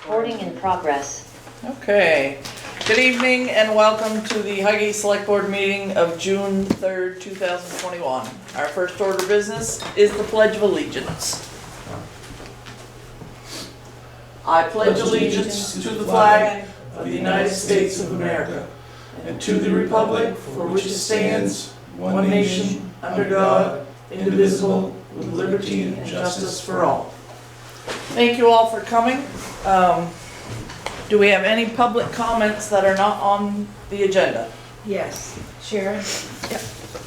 Recording in progress. Okay, good evening and welcome to the Highgate Selectboard meeting of June 3rd, 2021. Our first order of business is the Pledge of Allegiance. I pledge allegiance to the flag of the United States of America and to the republic for which it stands, one nation, under God, indivisible, with liberty and justice for all. Thank you all for coming. Do we have any public comments that are not on the agenda? Yes, Sharon? Yep.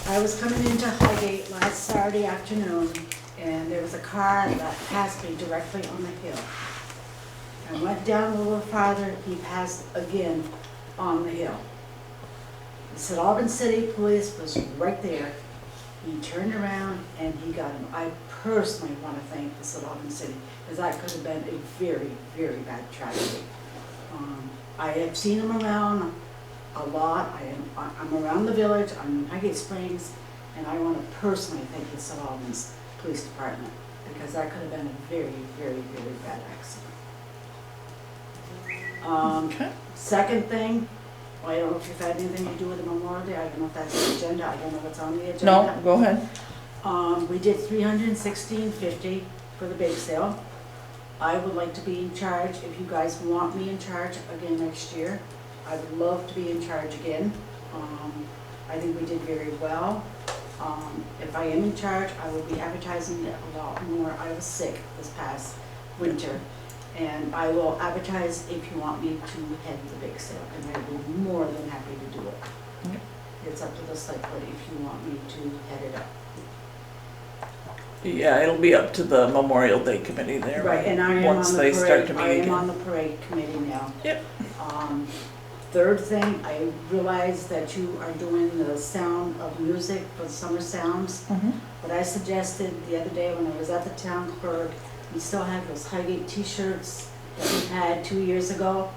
I was coming into Highgate last Saturday afternoon, and there was a car that passed me directly on the hill. I went down a little farther, he passed again on the hill. The St. Albans City Police was right there. He turned around and he got him. I personally want to thank the St. Albans City, because that could have been a very, very bad tragedy. I have seen him around a lot. I'm around the village, I'm in Highgate Springs, and I want to personally thank the St. Albans Police Department, because that could have been a very, very, very bad accident. Okay. Second thing, well, I don't know if you've had anything to do with the Memorial Day. I don't know if that's on the agenda. I don't know what's on the agenda. No, go ahead. We did $316.50 for the bake sale. I would like to be in charge, if you guys want me in charge again next year. I would love to be in charge again. I think we did very well. If I am in charge, I will be advertising it a lot more. I was sick this past winter, and I will advertise if you want me to head the bake sale, and I will be more than happy to do it. Yep. It's up to the select board if you want me to head it up. Yeah, it'll be up to the Memorial Day committee there. Right, and I am once on the they start parade, to meet I am again. on the parade committee now. Yep. Third thing, I realize that you are doing the sound of music for the summer sounds. Mhm. But I suggested the other day when I was at the town clerk, we still have those Highgate t-shirts that we had 2 years ago.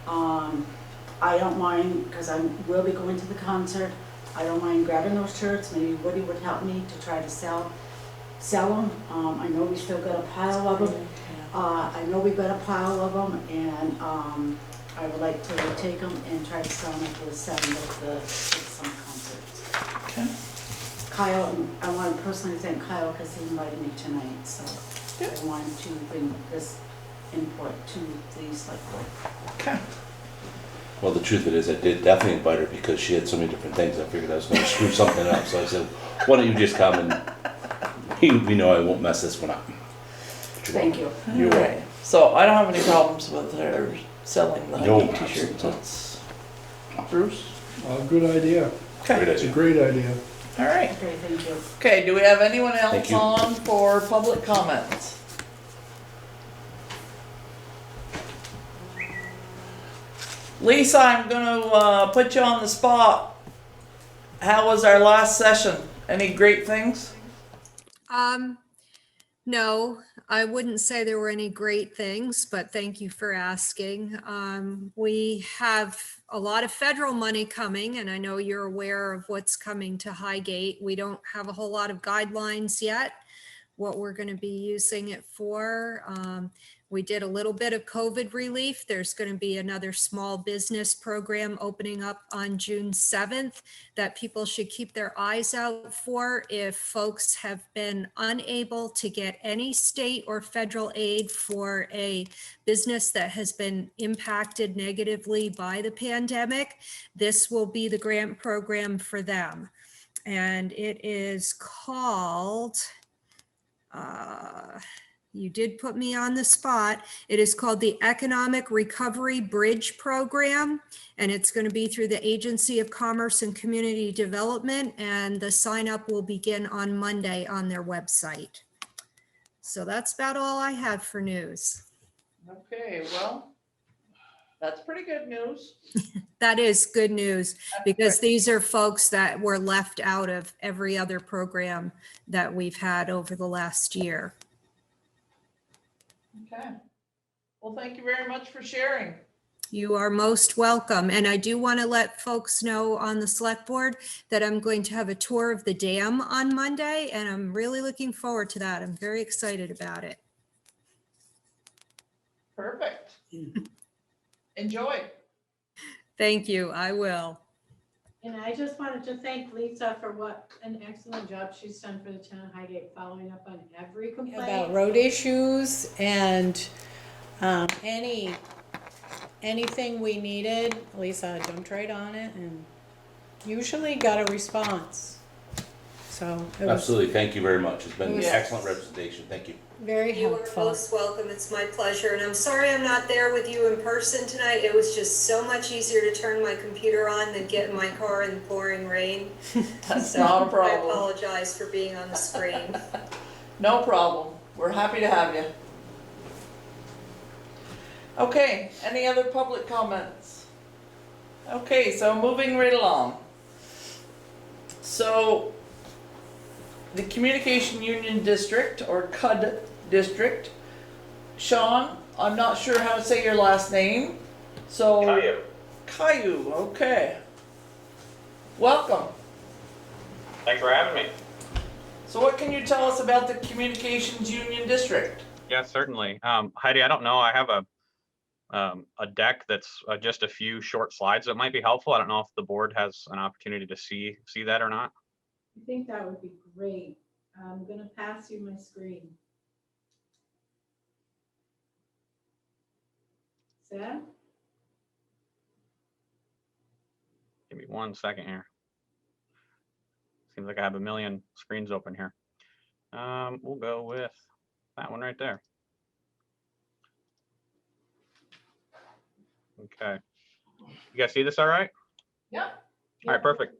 I don't mind, because I will be going to the concert, I don't mind grabbing those shirts. Maybe Woody would help me to try to sell them. I know we still got a pile of them. I know we've got a pile of them, and I would like to take them and try to sell them for the 7th of the summer concert. Okay. Kyle, I want to personally thank Kyle because he invited me tonight, so Yep. I wanted to bring this input to the select board. Okay. Well, the truth of it is, I did definitely invite her because she had so many different things. I figured I was going to screw something up. So I said, why don't you just come and we know I won't mess this one up. Thank you. You're All welcome. right. So I don't have any problems with her selling the No, Highgate t-shirts. That's Bruce. Good idea. Okay. Great It's a idea. great idea. All right. Okay, thank you. Okay, do we have anyone Thank else you. on for public comments? Lisa, I'm gonna put you on the spot. How was our last session? Any great things? No, I wouldn't say there were any great things, but thank you for asking. We have a lot of federal money coming, and I know you're aware of what's coming to Highgate. We don't have a whole lot of guidelines yet, what we're going to be using it for. We did a little bit of COVID relief. There's going to be another small business program opening up on June 7th that people should keep their eyes out for if folks have been unable to get any state or federal aid for a business that has been impacted negatively by the pandemic. This will be the grant program for them. And it is called, you did put me on the spot. It is called the Economic Recovery Bridge Program, and it's going to be through the Agency of Commerce and Community Development, and the sign up will begin on Monday on their website. So that's about all I have for news. Okay, well, that's pretty good news. That is good news, because these are folks that were left out of every other program that we've had over the last year. Okay. Well, thank you very much for sharing. You are most welcome. And I do want to let folks know on the select board that I'm going to have a tour of the dam on Monday, and I'm really looking forward to that. I'm very excited about it. Perfect. Enjoy. Thank you, I will. And I just wanted to thank Lisa for what an excellent job she's done for the town of Highgate, following up on every complaint. About road issues and anything we needed, Lisa jumped right on it and usually got a response. So it was Absolutely, thank you very much. It's been an Yes. excellent representation, thank you. very You are helpful. most welcome. It's my pleasure. And I'm sorry I'm not there with you in person tonight. It was just so much easier to turn my computer on than get in my car in pouring rain. That's So not a I problem. apologize for being on the screen. No problem. We're happy to have you. Okay, any other public comments? Okay, so moving right along. So, the Communication Union District, or CUD District, Sean, I'm not sure how to say your last name, so. Caillou, okay. Welcome. Thanks for having me. So what can you tell us about the Communications Union District? Yeah, certainly. Heidi, I don't know. I have a deck that's just a few short slides that might be helpful. I don't know if the board has an opportunity to see that or not. I think that would be great. I'm gonna pass you my screen. Sam? Give me 1 second here. Seems like I have a million screens open here. We'll go with that one right there. Okay. You guys see this all right? Yep. All right, perfect.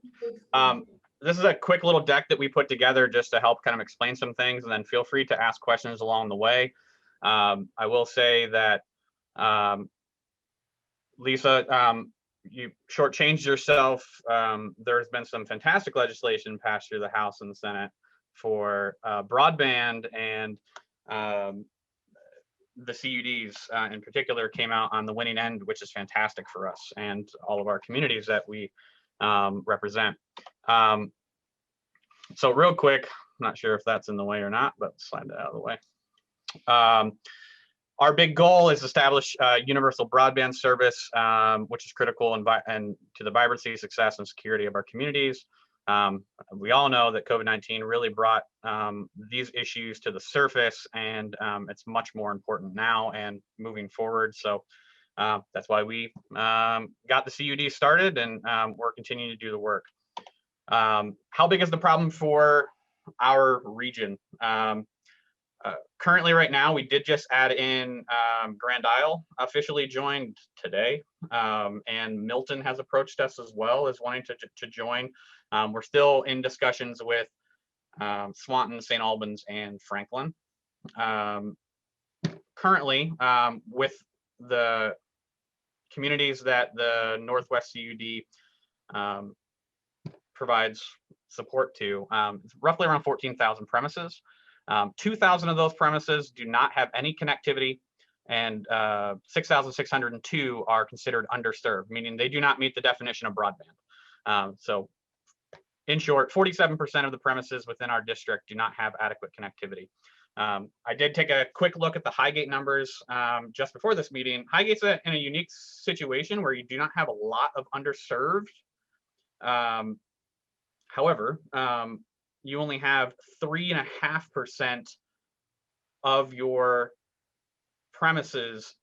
This is a quick little deck that we put together just to help kind of explain some things, and then feel free to ask questions along the way. I will say that Lisa, you shortchanged yourself. There's been some fantastic legislation passed through the House and the Senate for broadband, and the CUDs in particular came out on the winning end, which is fantastic for us and all of our communities that we represent. So real quick, I'm not sure if that's in the way or not, but slide that out of the way. Our big goal is establish universal broadband service, which is critical and to the vibrancy, success, and security of our communities. We all know that COVID-19 really brought these issues to the surface, and it's much more important now and moving forward. So that's why we got the CUD started, and we're continuing to do the work. How big is the problem for our region? Currently, right now, we did just add in Grand Isle officially joined today, and Milton has approached us as well as wanting to join. We're still in discussions with Swanton, St. Albans, and Franklin. Currently, with the communities that the Northwest CUD provides support to, it's roughly around 14,000 premises. 2,000 of those premises do not have any connectivity, and 6,602 are considered underserved, meaning they do not meet the definition of broadband. So in short, 47% of the premises within our district do not have adequate connectivity. I did take a quick look at the Highgate numbers just before this meeting. Highgate's in a unique situation where you do not have a lot of underserved. However, you only have 3.5% of your premises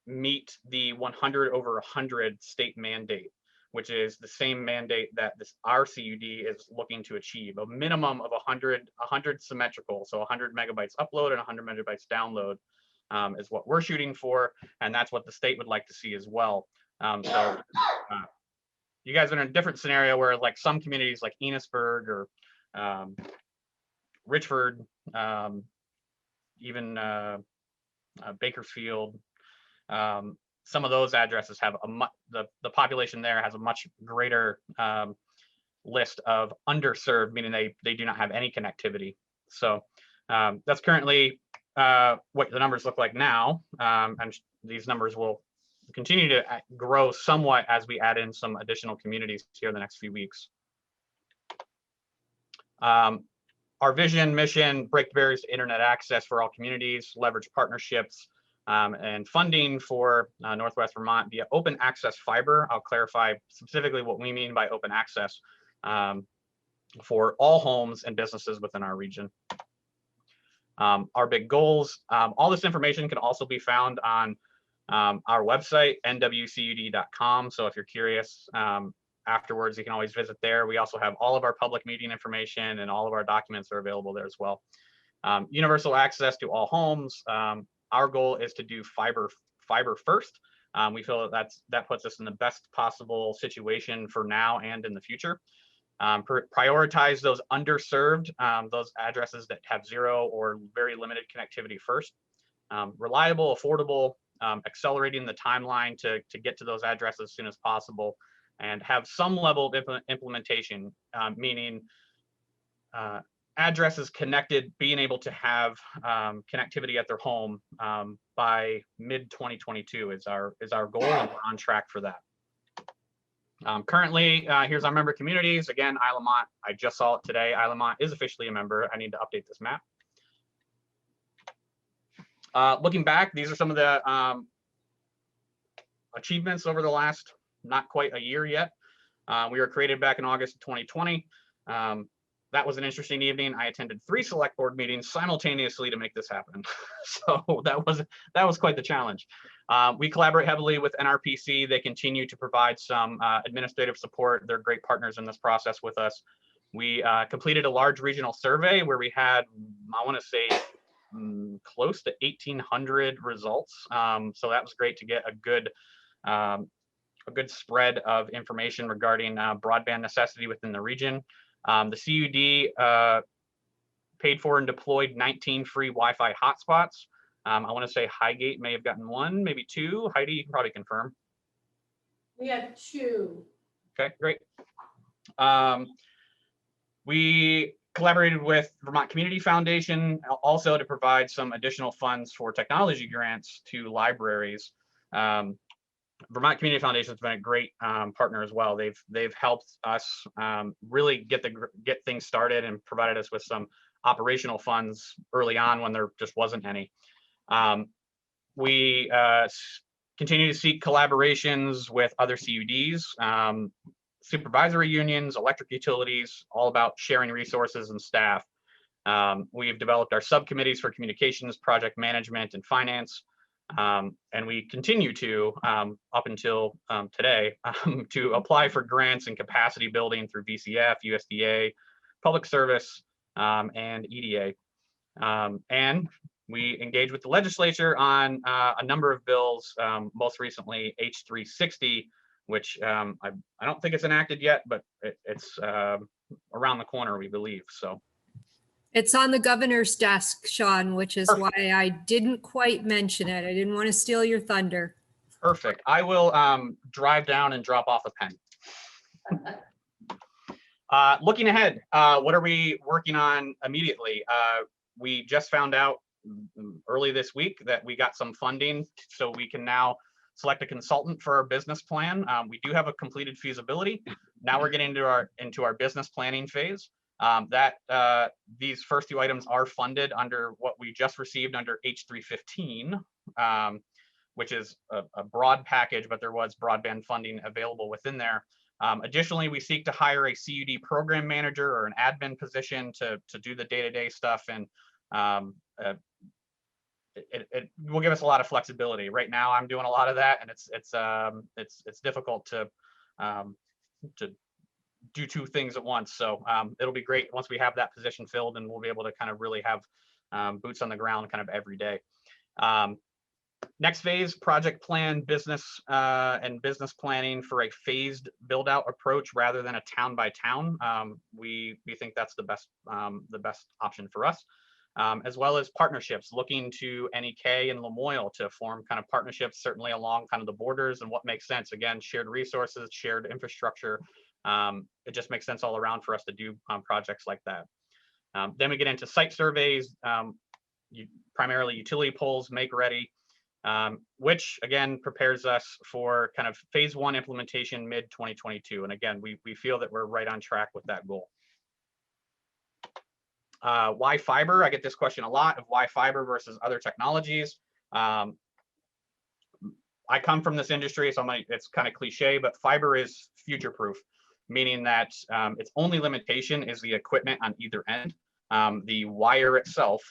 meet the 100 over 100 state mandate, which is the same mandate that our CUD is looking to achieve, a minimum of 100 symmetrical, so 100 megabytes upload and 100 megabytes download is what we're shooting for, and that's what the state would like to see as well. You guys are in a different scenario where like some communities like Enosburg or Richford, even Bakersfield, some of those addresses have the population there has a much greater list of underserved, meaning they do not have any connectivity. So that's currently what the numbers look like now, and these numbers will continue to grow somewhat as we add in some additional communities here in the next few weeks. Our vision, mission: break the barriers to internet access for all communities, leverage partnerships and funding for Northwest Vermont via open access fiber. I'll clarify specifically what we mean by open access for all homes and businesses within our region. Our big goals, all this information can also be found on our website, nwcud.com. So if you're curious afterwards, you can always visit there. We also have all of our public meeting information, and all of our documents are available there as well. Universal access to all homes. Our goal is to do fiber first. We feel that puts us in the best possible situation for now and in the future. Prioritize those underserved, those addresses that have zero or very limited connectivity first. Reliable, affordable, accelerating the timeline to get to those addresses as soon as possible, and have some level of implementation, meaning addresses connected, being able to have connectivity at their home by mid 2022 is our goal, and we're on track for that. Currently, here's our member communities. Again, Isle Lamont, I just saw it today. Isle Lamont is officially a member. I need to update this map. Looking back, these are some of the achievements over the last not quite a year yet. We were created back in August of 2020. That was an interesting evening. I attended 3 select board meetings simultaneously to make this happen. So that was quite the challenge. We collaborate heavily with NRPC. They continue to provide some administrative support. They're great partners in this process with us. We completed a large regional survey where we had, I want to say, close to 1,800 results. So that was great to get a good spread of information regarding broadband necessity within the region. The CUD paid for and deployed 19 free Wi-Fi hotspots. I want to say Highgate may have gotten 1, maybe 2. Heidi, you can probably confirm. We had 2. Okay, great. We collaborated with Vermont Community Foundation also to provide some additional funds for technology grants to libraries. Vermont Community Foundation has been a great partner as well. They've helped us really get things started and provided us with some operational funds early on when there just wasn't any. We continue to seek collaborations with other CUDs, supervisory unions, electric utilities, all about sharing resources and staff. We've developed our subcommittees for communications, project management, and finance. And we continue to, up until today, to apply for grants and capacity building through VCF, USDA, public service, and EDA. And we engage with the legislature on a number of bills, most recently H360, which I don't think it's enacted yet, but it's around the corner, we believe. So. It's on the governor's desk, Sean, which is why I didn't quite mention it. I didn't want to steal your thunder. Perfect. I will drive down and drop off a pen. Looking ahead, what are we working on immediately? We just found out early this week that we got some funding, so we can now select a consultant for our business plan. We do have a completed feasibility. Now we're getting into our business planning phase. These first 2 items are funded under what we just received under H315, which is a broad package, but there was broadband funding available within there. Additionally, we seek to hire a CUD program manager or an admin position to do the day-to-day stuff, and it will give us a lot of flexibility. Right now, I'm doing a lot of that, and it's difficult to do 2 things at once. So it'll be great once we have that position filled, and we'll be able to kind of really have boots on the ground kind of every day. Next phase, project plan, business and business planning for a phased build out approach rather than a town by town. We think that's the best option for us. As well as partnerships, looking to NEK and Lamoille to form kind of partnerships, certainly along kind of the borders and what makes sense. Again, shared resources, shared infrastructure. It just makes sense all around for us to do projects like that. Then we get into site surveys, primarily utility poles, make ready, which again prepares us for kind of phase 1 implementation mid 2022. And again, we feel that we're right on track with that goal. Why fiber? I get this question a lot of why fiber versus other technologies. I come from this industry, so it's kind of cliche, but fiber is future proof, meaning that its only limitation is the equipment on either end. The wire itself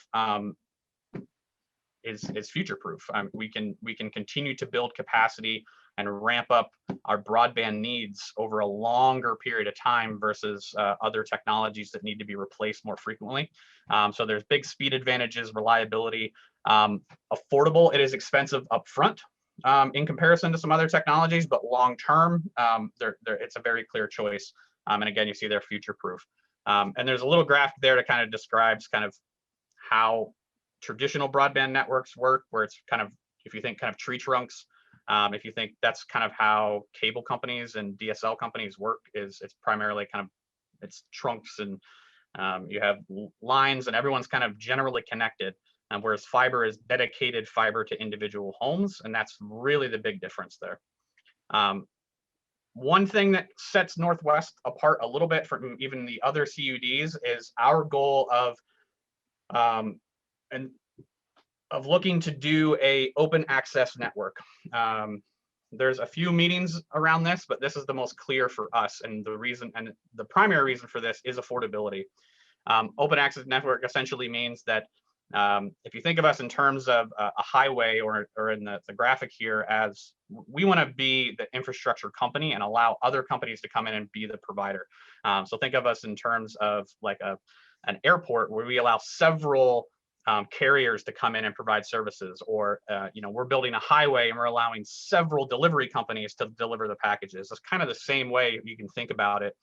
is future proof. We can continue to build capacity and ramp up our broadband needs over a longer period of time versus other technologies that need to be replaced more frequently. So there's big speed advantages, reliability, affordable. It is expensive upfront in comparison to some other technologies, but long term, it's a very clear choice. And again, you see they're future proof. And there's a little graph there that kind of describes kind of how traditional broadband networks work, where it's kind of, if you think kind of tree trunks, if you think that's kind of how cable companies and DSL companies work, it's primarily kind of, it's trunks, and you have lines and everyone's kind of generally connected, whereas fiber is dedicated fiber to individual homes, and that's really the big difference there. One thing that sets Northwest apart a little bit from even the other CUDs is our goal of looking to do a open access network. There's a few meetings around this, but this is the most clear for us, and the primary reason for this is affordability. Open access network essentially means that if you think of us in terms of a highway, or in the graphic here, as we want to be the infrastructure company and allow other companies to come in and be the provider. So think of us in terms of like an airport where we allow several carriers to come in and provide services, or we're building a highway and we're allowing several delivery companies to deliver the packages. It's kind of the same way you can think about it.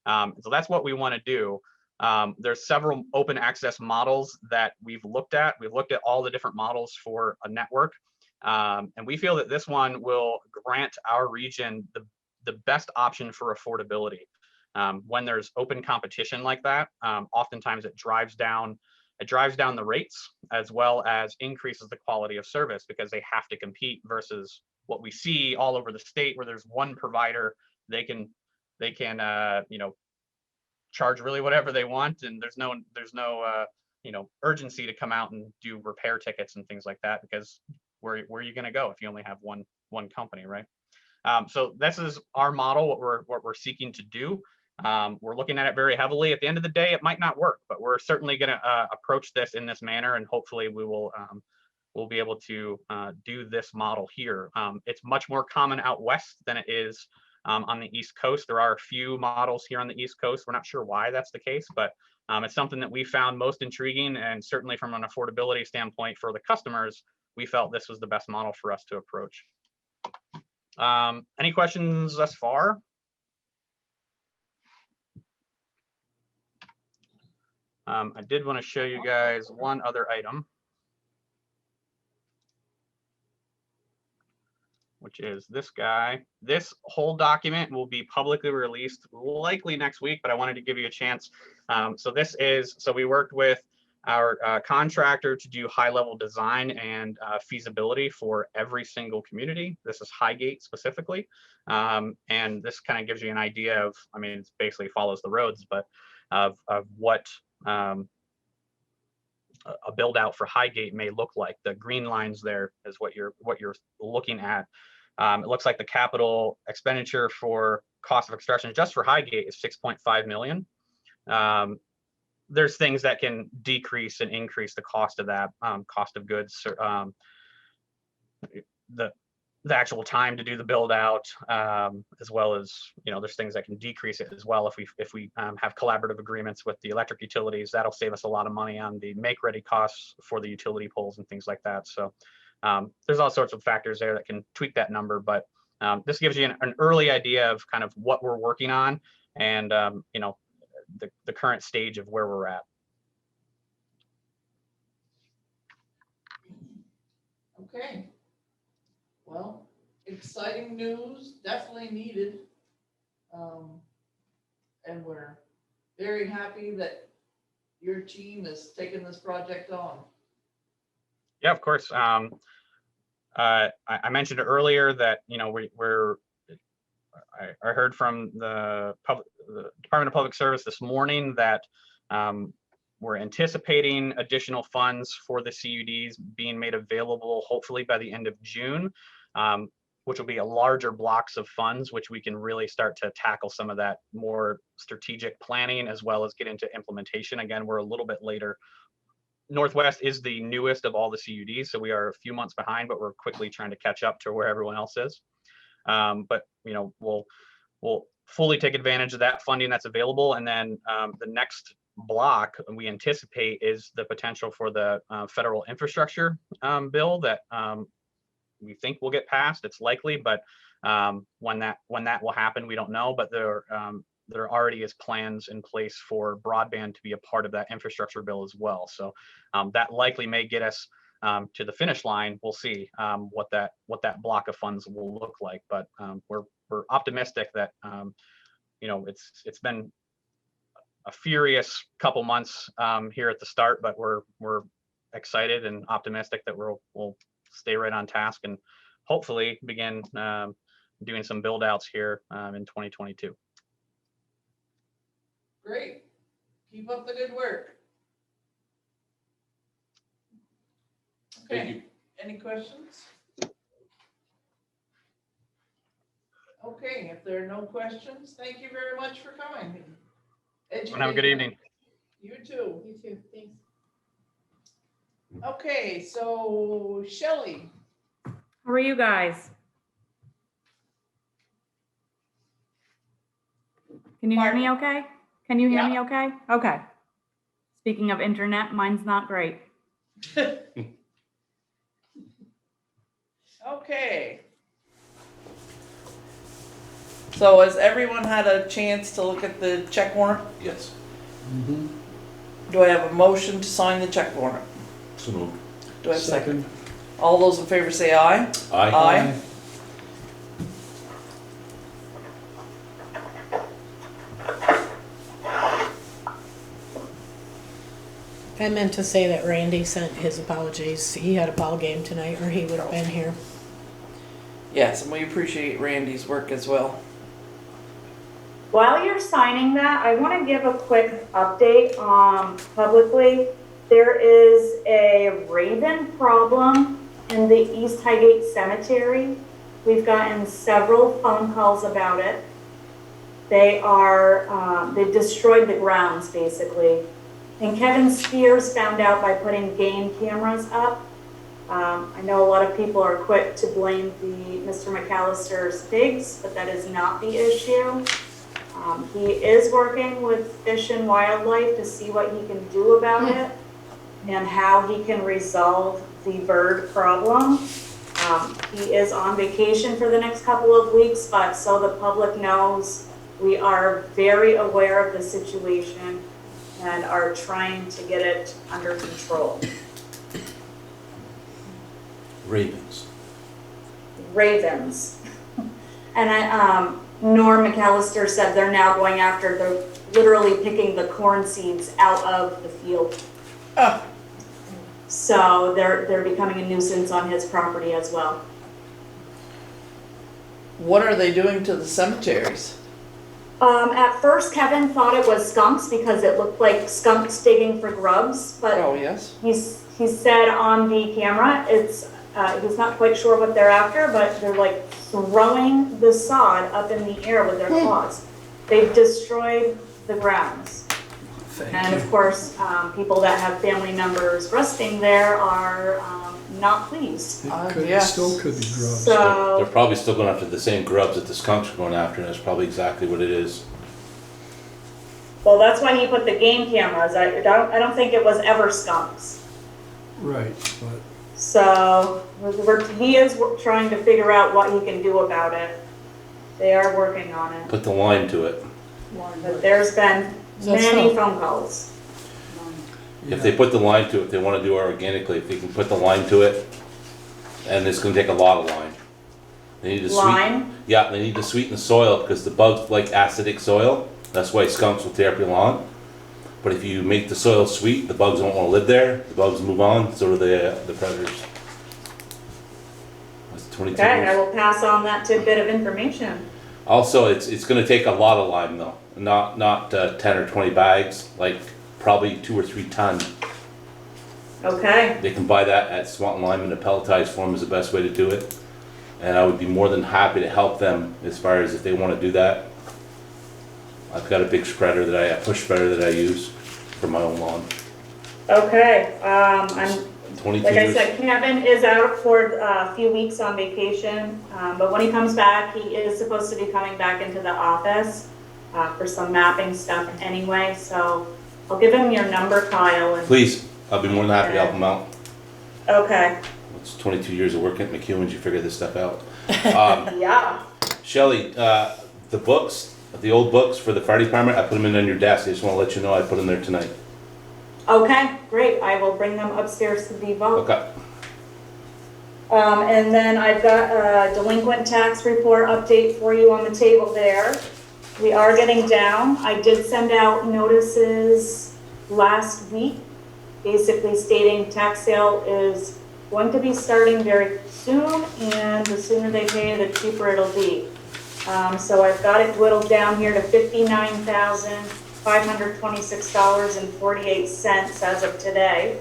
So that's what we want to do. There's several open access models that we've looked at. We've looked at all the different models for a network, and we feel that this one will grant our region the best option for affordability. When there's open competition like that, oftentimes it drives down the rates, as well as increases the quality of service, because they have to compete, versus what we see all over the state where there's one provider. They can charge really whatever they want, and there's no urgency to come out and do repair tickets and things like that, because where are you going to go if you only have one company, right? So this is our model, what we're seeking to do. We're looking at it very heavily. At the end of the day, it might not work, but we're certainly going to approach this in this manner, and hopefully we'll be able to do this model here. It's much more common out west than it is on the East Coast. There are a few models here on the East Coast. We're not sure why that's the case, but it's something that we found most intriguing, and certainly from an affordability standpoint for the customers, we felt this was the best model for us to approach. Any questions thus far? I did want to show you guys one other item, which is this guy. This whole document will be publicly released likely next week, but I wanted to give you a chance. So we worked with our contractor to do high-level design and feasibility for every single community. This is Highgate specifically. And this kind of gives you an idea of, it basically follows the roads, but of what a build out for Highgate may look like. The green lines there is what you're looking at. It looks like the capital expenditure for cost of construction just for Highgate is $6.5 million. There's things that can decrease and increase the cost of that, cost of goods, the actual time to do the build out, as well as, there's things that can decrease it as well. If we have collaborative agreements with the electric utilities, that'll save us a lot of money on the make ready costs for the utility poles and things like that. So there's all sorts of factors there that can tweak that number, but this gives you an early idea of kind of what we're working on, and the current stage of where we're at. Okay. Well, exciting news, definitely needed. And we're very happy that your team has taken this project on. Yeah, of course. I mentioned earlier that, I heard from the Department of Public Service this morning that we're anticipating additional funds for the CUDs being made available hopefully by the end of June. which will be a larger blocks of funds, which we can really start to tackle some of that more strategic planning as well as get into implementation. Again, we're a little bit later. Northwest is the newest of all the CUDs, so we are a few months behind, but we're quickly trying to catch up to where everyone else is. But you know, we'll fully take advantage of that funding that's available, and then the next block we anticipate is the potential for the federal infrastructure bill that we think will get passed. It's likely, but when that will happen, we don't know. But there already is plans in place for broadband to be a part of that infrastructure bill as well. So that likely may get us to the finish line. We'll see what that block of funds will look like. But we're optimistic that you know, it's been a furious couple months here at the start, but we're excited and optimistic that we'll stay right on task and hopefully begin doing some build outs here in 2022. Great. Keep up the good work. Thank Okay, you. any questions? Okay, if there are no questions, thank you very much for coming. Have a good evening. You too. You too, thanks. Okay, so Shelley, How are you guys? Can you hear me okay? Can you hear me okay? Okay. Speaking of internet, mine's not great. okay. So has everyone had a chance to look at the check warrant? Yes. Do I have a motion to sign the check warrant? So moved. Do I have a second? All those in favor say aye. Aye. Aye. I meant to say that Randy sent his apologies. He had a ball game tonight, or he would have been here. Yes, and we appreciate Randy's work as well. While you're signing that, I want to give a quick update publicly. There is a raven problem in the East Highgate Cemetery. We've gotten several phone calls about it. They destroyed the grounds basically. And Kevin Spears found out by putting game cameras up. I know a lot of people are quick to blame Mr. McAllister's pigs, but that is not the issue. He is working with Fish and Wildlife to see what he can do about it and how he can resolve the bird problem. He is on vacation for the next couple of weeks, but so the public knows, we are very aware of the situation and are trying to get it under control. Ravens. Ravens. And Norm McAllister said they're now going after, they're literally picking the corn seeds out of the field. Ah. So they're becoming a nuisance on his property as well. What are they doing to the cemeteries? At first, Kevin thought it was skunks because it looked like skunks digging for grubs, but Oh, yes. he said on the camera, he's not quite sure what they're after, but they're like throwing the sod up in the air with their claws. They've destroyed the grounds. And of course, people that have family members resting there are not pleased. Yes. It still could be grubs. They're So, probably still going after the same grubs that the skunks are going after, and that's probably exactly what it is. well, that's why he put the game cameras. I don't think it was ever skunks. Right, but So he is trying to figure out what he can do about it. They are working on it. Put the line to it. But there's been many phone calls. If they put the line to it, they want to do it organically. If they can put the line to it, and it's going to take a lot of line. They need to Lime? Yeah, they need to sweeten the soil because the bugs like acidic soil. That's why skunks will tear up your lawn. But if you make the soil sweet, the bugs don't want to live there. The bugs move on. So do the predators. That's 22 Okay, I years. will pass on that tidbit of information. Also, it's going to take a lot of lime though. Not 10 or 20 bags. Like probably 2 or 3 tons. Okay, They can buy that at Swanton Lime in a pelletized form is the best way to do it. and I would be more than happy to help them as far as if they want to do that. I've got a big spreader a push spreader that I use for my own lawn. Okay, I'm 22 like I years. said, Kevin is out for a few weeks on vacation, but when he comes back, he is supposed to be coming back into the office for some mapping stuff anyway, so I'll give him your number, Kyle. And, Please, I'll be more than happy to help them out. okay, It's 22 years of working at McEwen's, you figure this stuff out. yeah. Shelley, the books, the old books for the fire department, I put them in on your desk. I just want to let you know I put them there tonight. Okay, great. I will bring them upstairs to be vote. Okay. And then I've got a delinquent tax report update for you on the table there. We are getting down. I did send out notices last week, basically stating tax sale is going to be starting very soon, and the sooner they pay, the cheaper it'll be. So I've got it whittled down here to $59,526.48 as of today.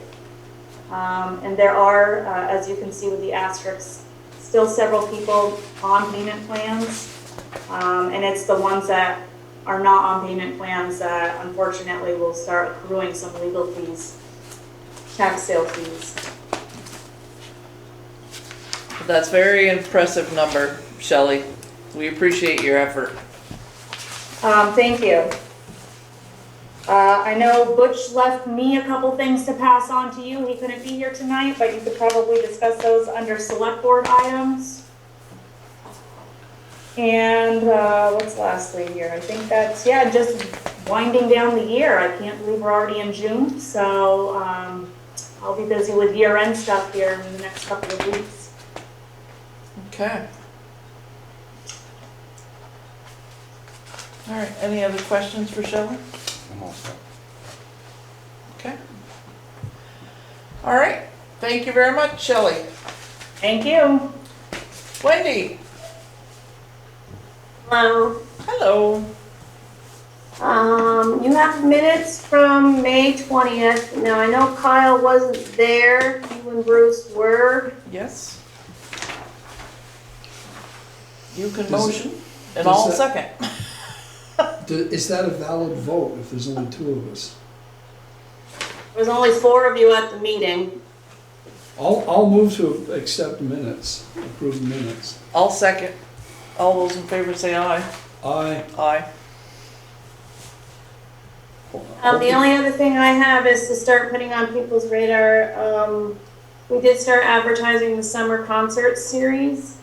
And there are, as you can see with the asterisks, still several people on payment plans. And it's the ones that are not on payment plans that unfortunately will start accruing some legal fees, tax sale fees. That's a very impressive number, Shelley. We appreciate your effort. Thank you. I know Butch left me a couple things to pass on to you. He couldn't be here tonight, but you could probably discuss those under select board items. And what's lastly here? I think that's, yeah, just winding down the year. I can't believe we're already in June, so I'll be busy with year-end stuff here in the next couple of weeks. Okay. All right, any other questions for Shelley? I'm all set. Okay. All right, thank you very much, Shelley. Thank you. Wendy, Hello. hello. You have minutes from May 20th. Now, I know Kyle wasn't there. You and Bruce were. Yes. You can Does- motion, and does I'll that- second. Is that a valid vote if there's only two of us? There was only 4 of you at the meeting. I'll move to accept minutes, approve minutes. I'll second. All those in favor say aye. Aye. Aye. The only other thing I have is to start putting on people's radar. We did start advertising the summer concert series.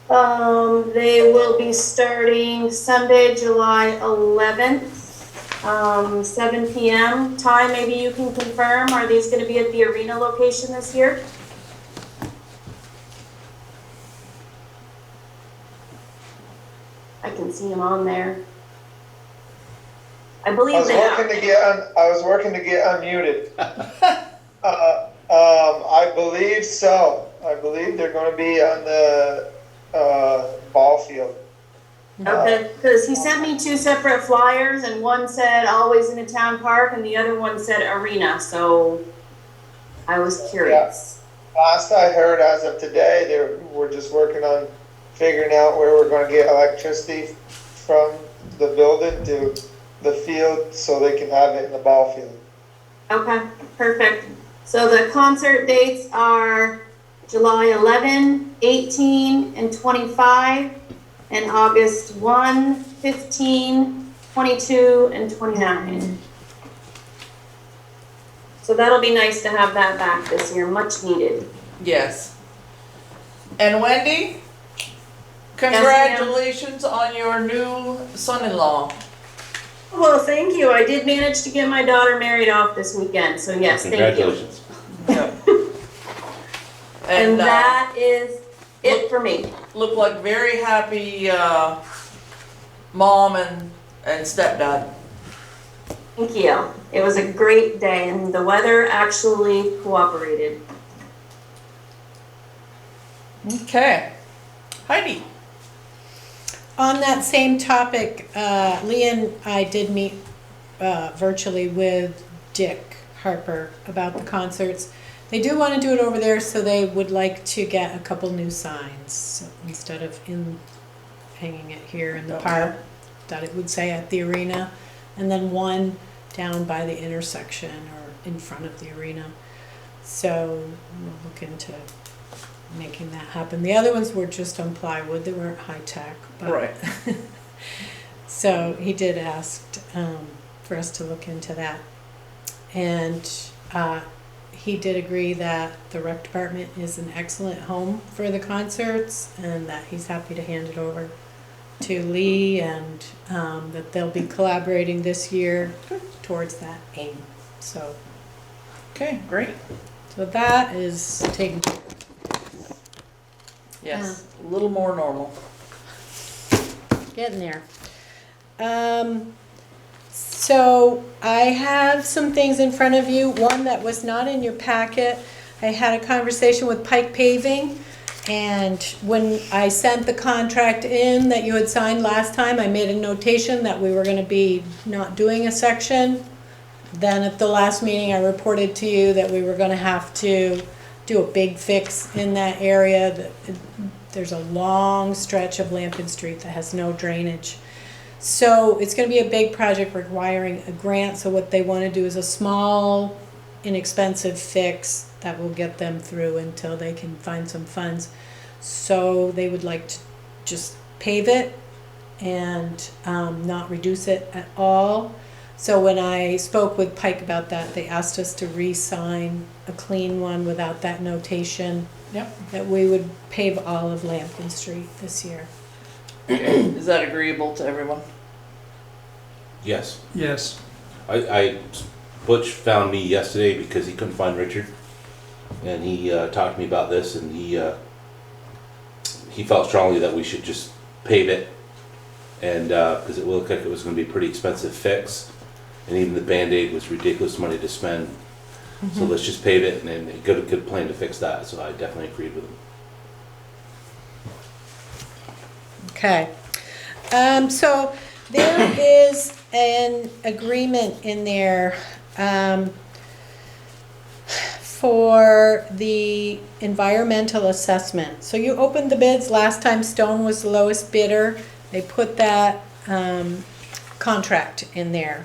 They will be starting Sunday, July 11th, 7 p.m. Time, maybe you can confirm. Are these going to be at the arena location this year? I can see them on there. I believe they are. I was working to get unmuted. I believe so. I believe they're going to be on the ball field. Okay, because he sent me 2 separate flyers, and one said always in a town park, and the other one said arena, so I was curious. Last I heard, as of today, we're just working on figuring out where we're going to get electricity from the building to the field so they can have it in the ball field. Okay, perfect. So the concert dates are July 11, 18, and 25, and August 1, 15, 22, and 29. So that'll be nice to have that back this year, much needed. Yes. And Wendy, congratulations on your new son-in-law. Well, thank you. I did manage to get my daughter married off this weekend, so yes, thank you. Congratulations. Yep. And that is it for me. Look like very happy mom and stepdad. Thank you. It was a great day, and the weather actually cooperated. Okay. Heidi. On that same topic, Lee and I did meet virtually with Dick Harper about the concerts. they do want to do it over there, so they would like to get a couple new signs, so instead of hanging it here in the park, that it would say at the arena, and then one down by the intersection or in front of the arena. So we'll look into making that happen. The other ones were just on plywood, they weren't high tech. Right. So he did ask for us to look into that. And he did agree that the rec department is an excellent home for the concerts and that he's happy to hand it over to Lee, and that they'll be collaborating this year towards that aim. So, Okay, great. so that is taken care of. Yes, a little more normal. Getting there. So I have some things in front of you. One that was not in your packet. I had a conversation with Pike Paving, and when I sent the contract in that you had signed last time, I made a notation that we were going to be not doing a section. Then at the last meeting, I reported to you that we were going to have to do a big fix in that area. There's a long stretch of Lampin Street that has no drainage. So it's going to be a big project requiring a grant. So what they want to do is a small, inexpensive fix that will get them through until they can find some funds. So they would like to just pave it and not reduce it at all. So when I spoke with Pike about that, they asked us to re-sign a clean one without that notation. Yep. That we would pave all of Lampkin Street this year. Is that agreeable to everyone? Yes. Yes. Butch found me yesterday because he couldn't find Richard, and he talked to me about this, and he felt strongly that we should just pave it, and because it looked like it was going to be a pretty expensive fix, and even the Band-Aid was ridiculous money to spend. So let's just pave it, and then he got a good plan to fix that. So I definitely agreed with him. Okay. So there is an agreement in there for the environmental assessment. So you opened the bids. Last time Stone was the lowest bidder. They put that contract in there.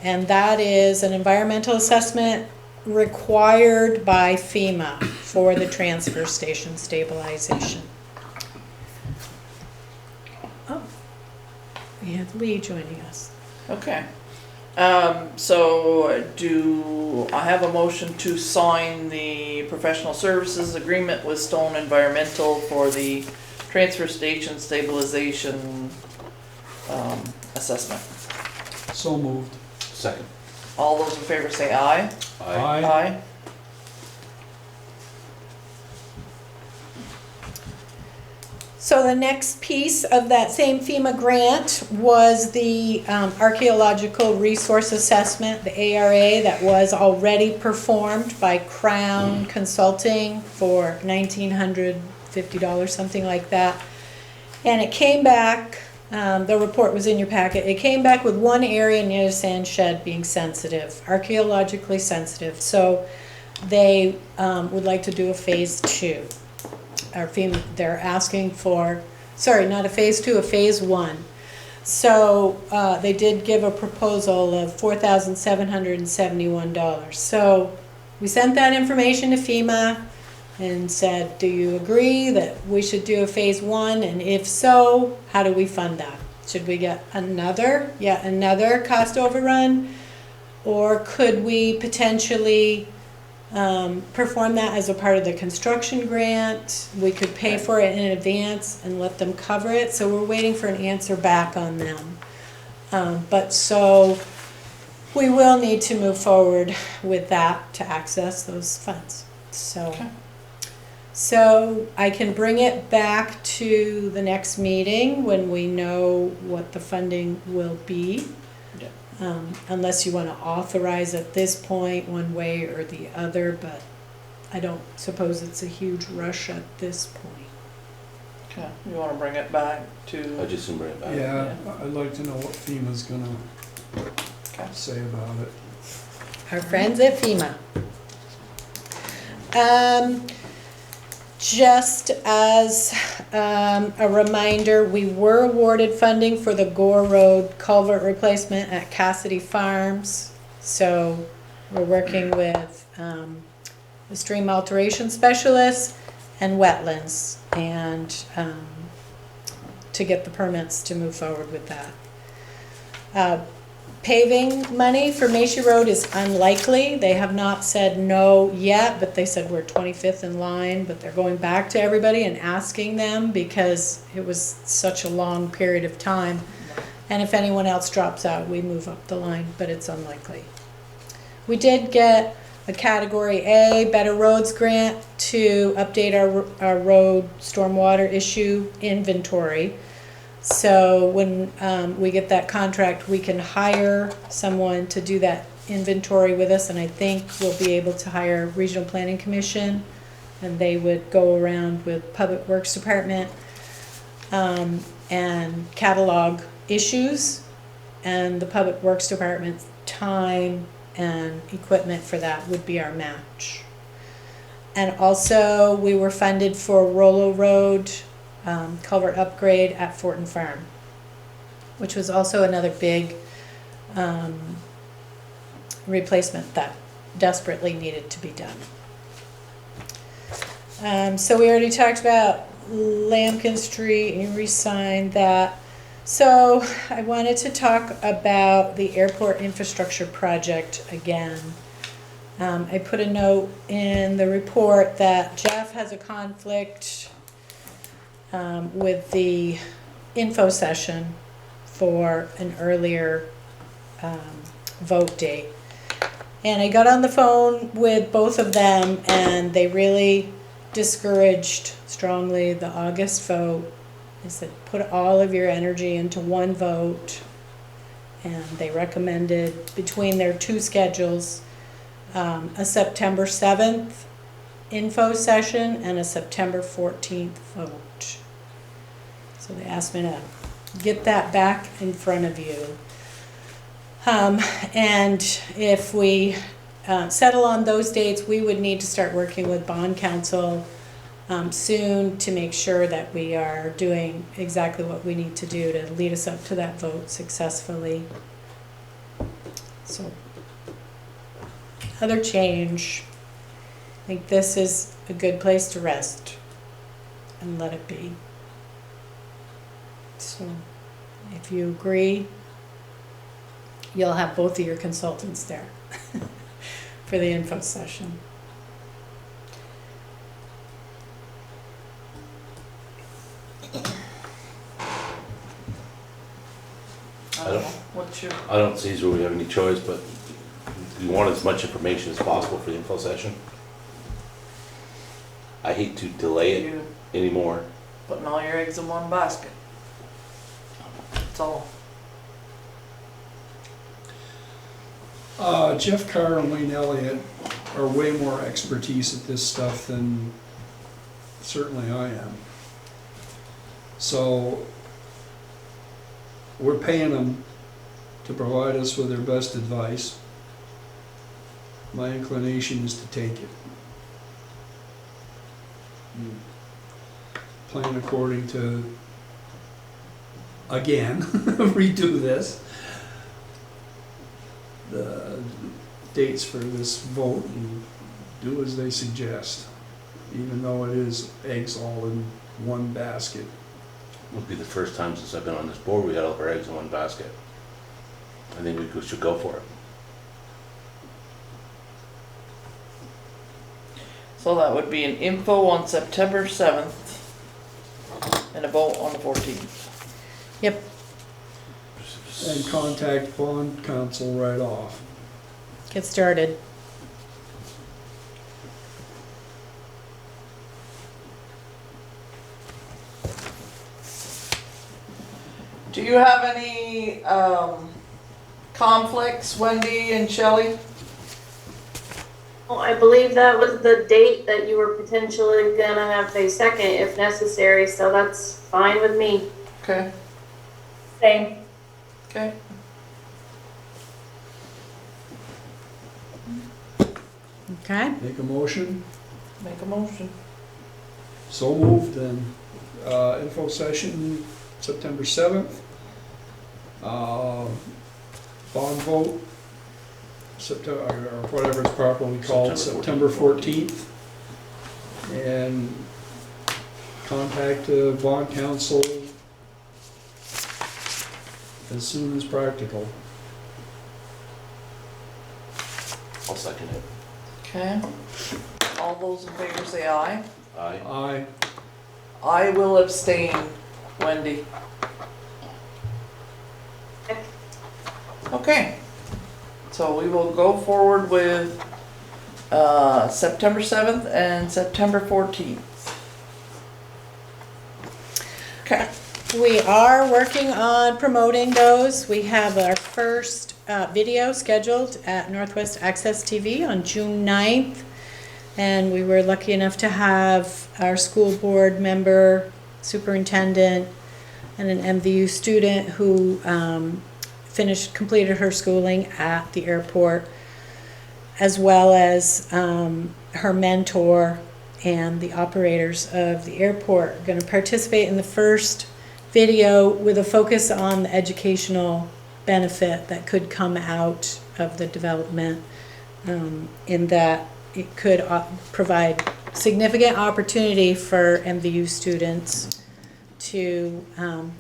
And that is an environmental assessment required by FEMA for the transfer station stabilization. Oh, we have Lee joining us. Okay. So do I have a motion to sign the professional services agreement with Stone Environmental for the transfer station stabilization assessment? So moved. Second. All those in favor say aye. Aye. So the next piece of that same FEMA grant was the archaeological resource assessment, the ARA, that was already performed by Crown Consulting for $1,950, something like that. And it came back, the report was in your packet, it came back with one area near the sand shed being sensitive, archaeologically sensitive. So they would like to do a phase 2. Or FEMA, they're asking for, sorry, not a phase 2, a phase 1. So they did give a proposal of $4,771. So we sent that information to FEMA and said, do you agree that we should do a phase 1? And if so, how do we fund that? Should we get yet another cost overrun? Or could we potentially perform that as a part of the construction grant? We could pay for it in advance and let them cover it. So we're waiting for an answer back on them. But so we will need to move forward with that to access those funds. So I can bring it back to the next meeting when we know what the funding will be. Unless you want to authorize at this point one way or the other, but I don't suppose it's a huge rush at this point. Okay, you want to bring it back to? I just bring it back. Yeah, I'd like to know what FEMA's gonna say about it. Our friends at FEMA. Just as a reminder, we were awarded funding for the Gore Road culvert replacement at Cassidy Farms. So we're working with the stream alteration specialist and wetlands, and to get the permits to move forward with that. Paving money for Macy Road is unlikely. They have not said no yet, but they said we're 25th in line, but they're going back to everybody and asking them because it was such a long period of time. And if anyone else drops out, we move up the line, but it's unlikely. We did get a Category A Better Roads grant to update our road stormwater issue inventory. So when we get that contract, we can hire someone to do that inventory with us, and I think we'll be able to hire Regional Planning Commission, and they would go around with Public Works Department and catalog issues, and the Public Works Department's time and equipment for that would be our match. And also, we were funded for Rollo Road culvert upgrade at Fortin Farm, which was also another big replacement that desperately needed to be done. So we already talked about Lambkin Street, and you re-signed that. So I wanted to talk about the airport infrastructure project again. I put a note in the report that Jeff has a conflict with the info session for an earlier vote date. And I got on the phone with both of them, and they really discouraged strongly the August vote. They said, put all of your energy into one vote. And they recommended, between their two schedules, a September 7th info session and a September 14th vote. So they asked me to get that back in front of you. And if we settle on those dates, we would need to start working with bond counsel soon to make sure that we are doing exactly what we need to do to lead us up to that vote successfully. So, other change. I think this is a good place to rest and let it be. So, if you agree, you'll have both of your consultants there for the info session. I don't see as where we have any choice, but we want as much information as possible for the info session. I hate to delay it You anymore. putting all your eggs in one basket. That's all. Jeff Carr and Wayne Elliott are way more expertise at this stuff than certainly I am. So we're paying them to provide us with their best advice. My inclination is to take it. Plan according to, again, redo this. The dates for this vote and do as they suggest, even though it is eggs all in one basket. It would be the first time since I've been on this board we had all of our eggs in one basket. I think we should go for it. So that would be an info on September 7th and a vote on the 14th. Yep. And contact bond counsel right off. Get started. Do you have any conflicts, Wendy and Shelley? Well, I believe that was the date that you were potentially gonna have a second if necessary, so that's fine with me. Okay. Same. Okay. Okay. Make a motion. Make a motion. So moved, then, info session, September 7th. Bond vote, September, or whatever it's properly called, September 14th. And contact bond council as soon as practical. I'll second it. Okay. All those in favor say aye. Aye. Aye. I will abstain, Wendy. Okay. So we will go forward with September 7th and September 14th. Okay. We are working on promoting those. We have our first video scheduled at Northwest Access TV on June 9th. And we were lucky enough to have our school board member, superintendent, and an MVU student who completed her schooling at the airport, as well as her mentor and the operators of the airport going to participate in the first video with a focus on the educational benefit that could come out of the development, in that it could provide significant opportunity for MVU students to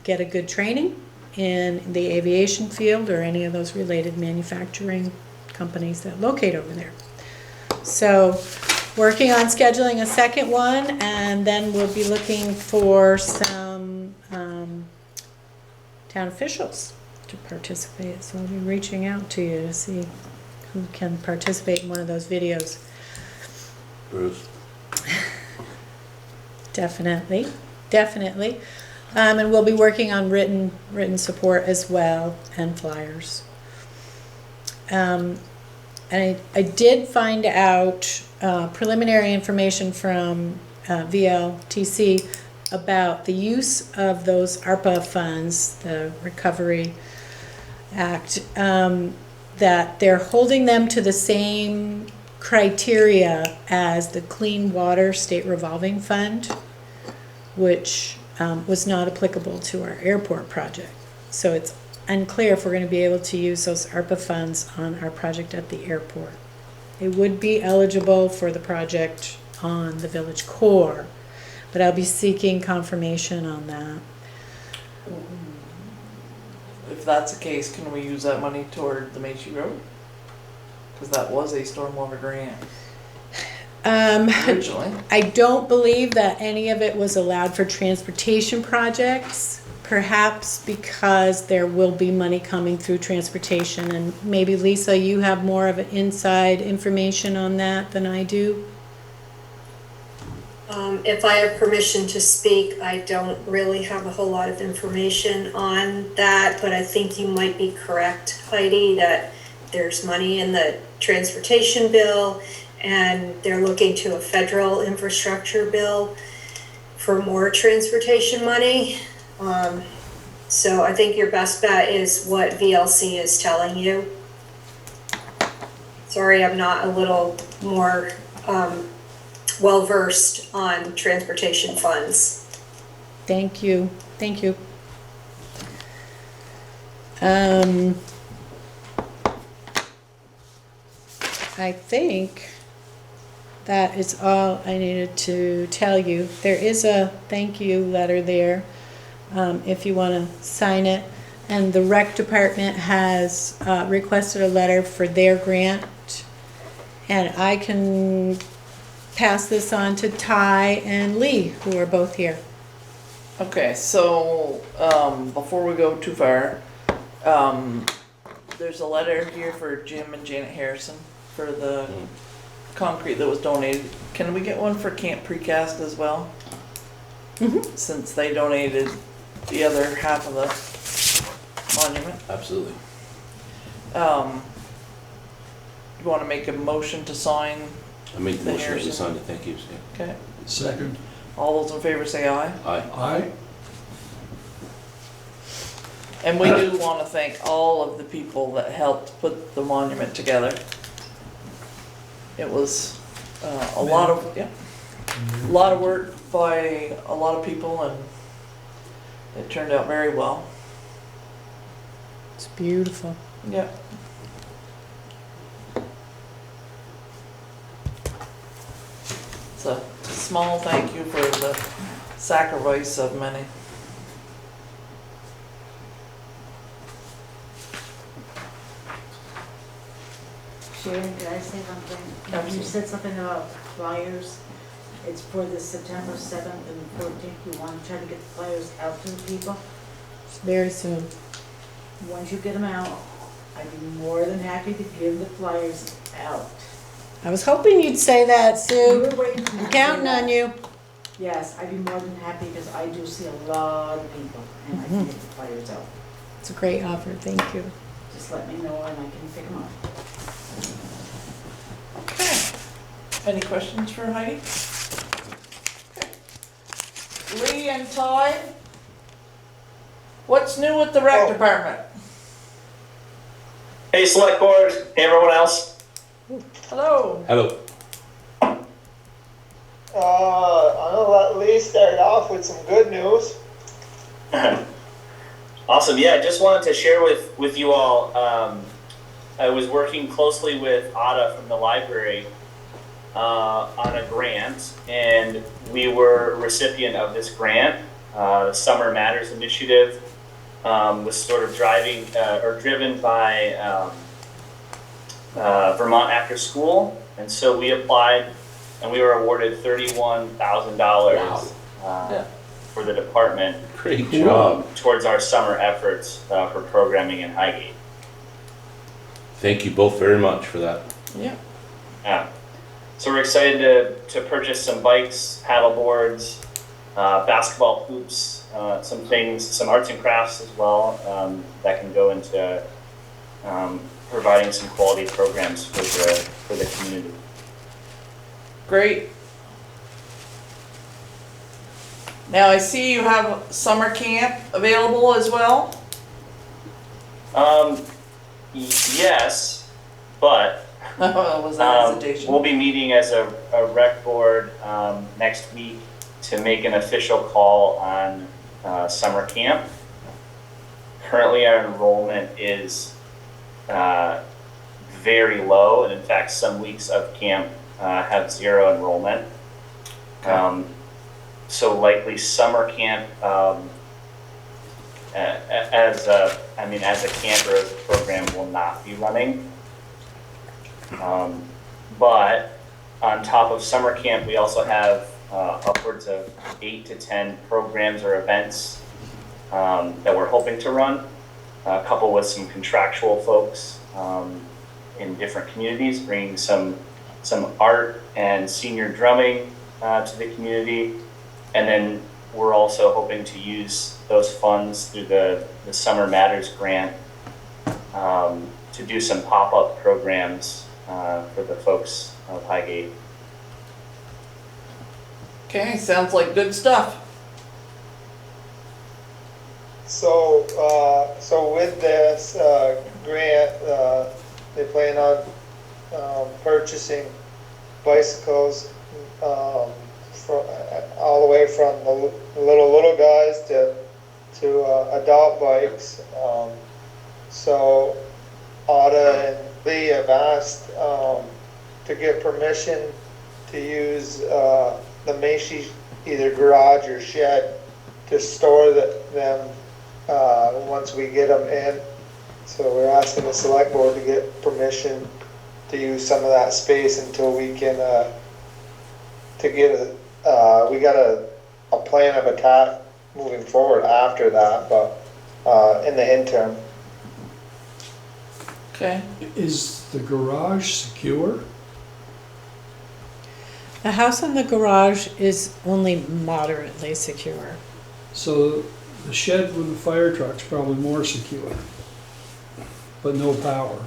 get a good training in the aviation field or any of those related manufacturing companies that locate over there. So working on scheduling a second one, and then we'll be looking for some town officials to participate. So I'll be reaching out to you to see who can participate in one of those videos. Bruce? Definitely. And we'll be working on written support as well, and flyers. And I did find out preliminary information from VLTC about the use of those ARPA funds, the Recovery Act, that they're holding them to the same criteria as the Clean Water State Revolving Fund, which was not applicable to our airport project. So it's unclear if we're going to be able to use those ARPA funds on our project at the airport. They would be eligible for the project on the village core, but I'll be seeking confirmation on that. If that's the case, can we use that money toward the Macy Road? Because that was a stormwater grant originally. I don't believe that any of it was allowed for transportation projects, perhaps because there will be money coming through transportation, and maybe Lisa, you have more of an inside information on that than I do. If I have permission to speak, I don't really have a whole lot of information on that, but I think you might be correct, Heidi, that there's money in the transportation bill, and they're looking to a federal infrastructure bill for more transportation money. So I think your best bet is what VLC is telling you. Sorry, I'm not a little more well-versed on transportation funds. Thank you. I think that is all I needed to tell you. There is a thank you letter there, if you want to sign it. And the rec department has requested a letter for their grant. And I can pass this on to Ty and Lee, who are both here. Okay, so before we go too far, there's a letter here for Jim and Janet Harrison for the concrete that was donated. Can we get one for Camp Precast as well? Mm-hmm. Since they donated the other half of the monument. Absolutely. You want to make a motion to sign? I make the The motion that we Harrison. sign the thank yous. Yeah. Okay. Second. All those in favor say aye. Aye. Aye. And we do want to thank all of the people that helped put the monument together. It was a lot of, yeah. A lot of work by a lot of people, and it turned out very well. It's beautiful. Yeah. It's a small thank you for the sacrifice of many. Sharon, can I say one thing? You Absolutely. said something about flyers. It's for the September 7th and 14th. You want to try to get the flyers out to the people. Very soon. Once you get them out, I'd be more than happy to give the flyers out. I was hoping you'd say that, You Sue. were waiting for me I'm to counting say on that. you. Yes, I'd be more than happy because I do see a lot of people and I can get the flyers out. It's a great offer, thank you. Just let me know and I can pick them up. Okay. Any questions for Heidi? Okay. Lee and Ty, what's new with the rec department? Hey, Select Board. Hey, everyone else. Hello. Hello. I'm gonna let Lee start off with some good news. Awesome. Yeah, I just wanted to share with you all. I was working closely with Ada from the library on a grant, and we were a recipient of this grant. The Summer Matters initiative was sort of driven by Vermont After School, and so we applied, and we were awarded $31,000 Yeah. for the department Great job. towards our summer efforts for programming in Highgate. Thank you both very much for that. Yeah. Yeah. So we're excited to purchase some bikes, paddle boards, basketball hoops, some things, some arts and crafts as well that can go into providing some quality programs for the community. Great. Now I see you have summer camp available as well. Yes, but Was that hesitation? we'll be meeting as a rec board next week to make an official call on summer camp. Currently, our enrollment is very low, and in fact, some weeks of camp have zero enrollment. So likely summer camp as a camper, as a program, will not be running. But on top of summer camp, we also have upwards of 8 to 10 programs or events that we're hoping to run, a couple with some contractual folks in different communities, bringing some art and senior drumming to the community. And then we're also hoping to use those funds through the Summer Matters grant to do some pop-up programs for the folks of Highgate. Okay, sounds like good stuff. So, so with this grant, they plan on purchasing bicycles all the way from the little guys to adult bikes. So Ada and Lee have asked to get permission to use the Macy's either garage or shed to store them once we get them in. So we're asking the select board to get permission to use some of that space until we can we got a plan of attack moving forward after that, but in the interim. Okay. Is the garage secure? The house and the garage is only moderately secure. So the shed with the fire truck's probably more secure, but no power.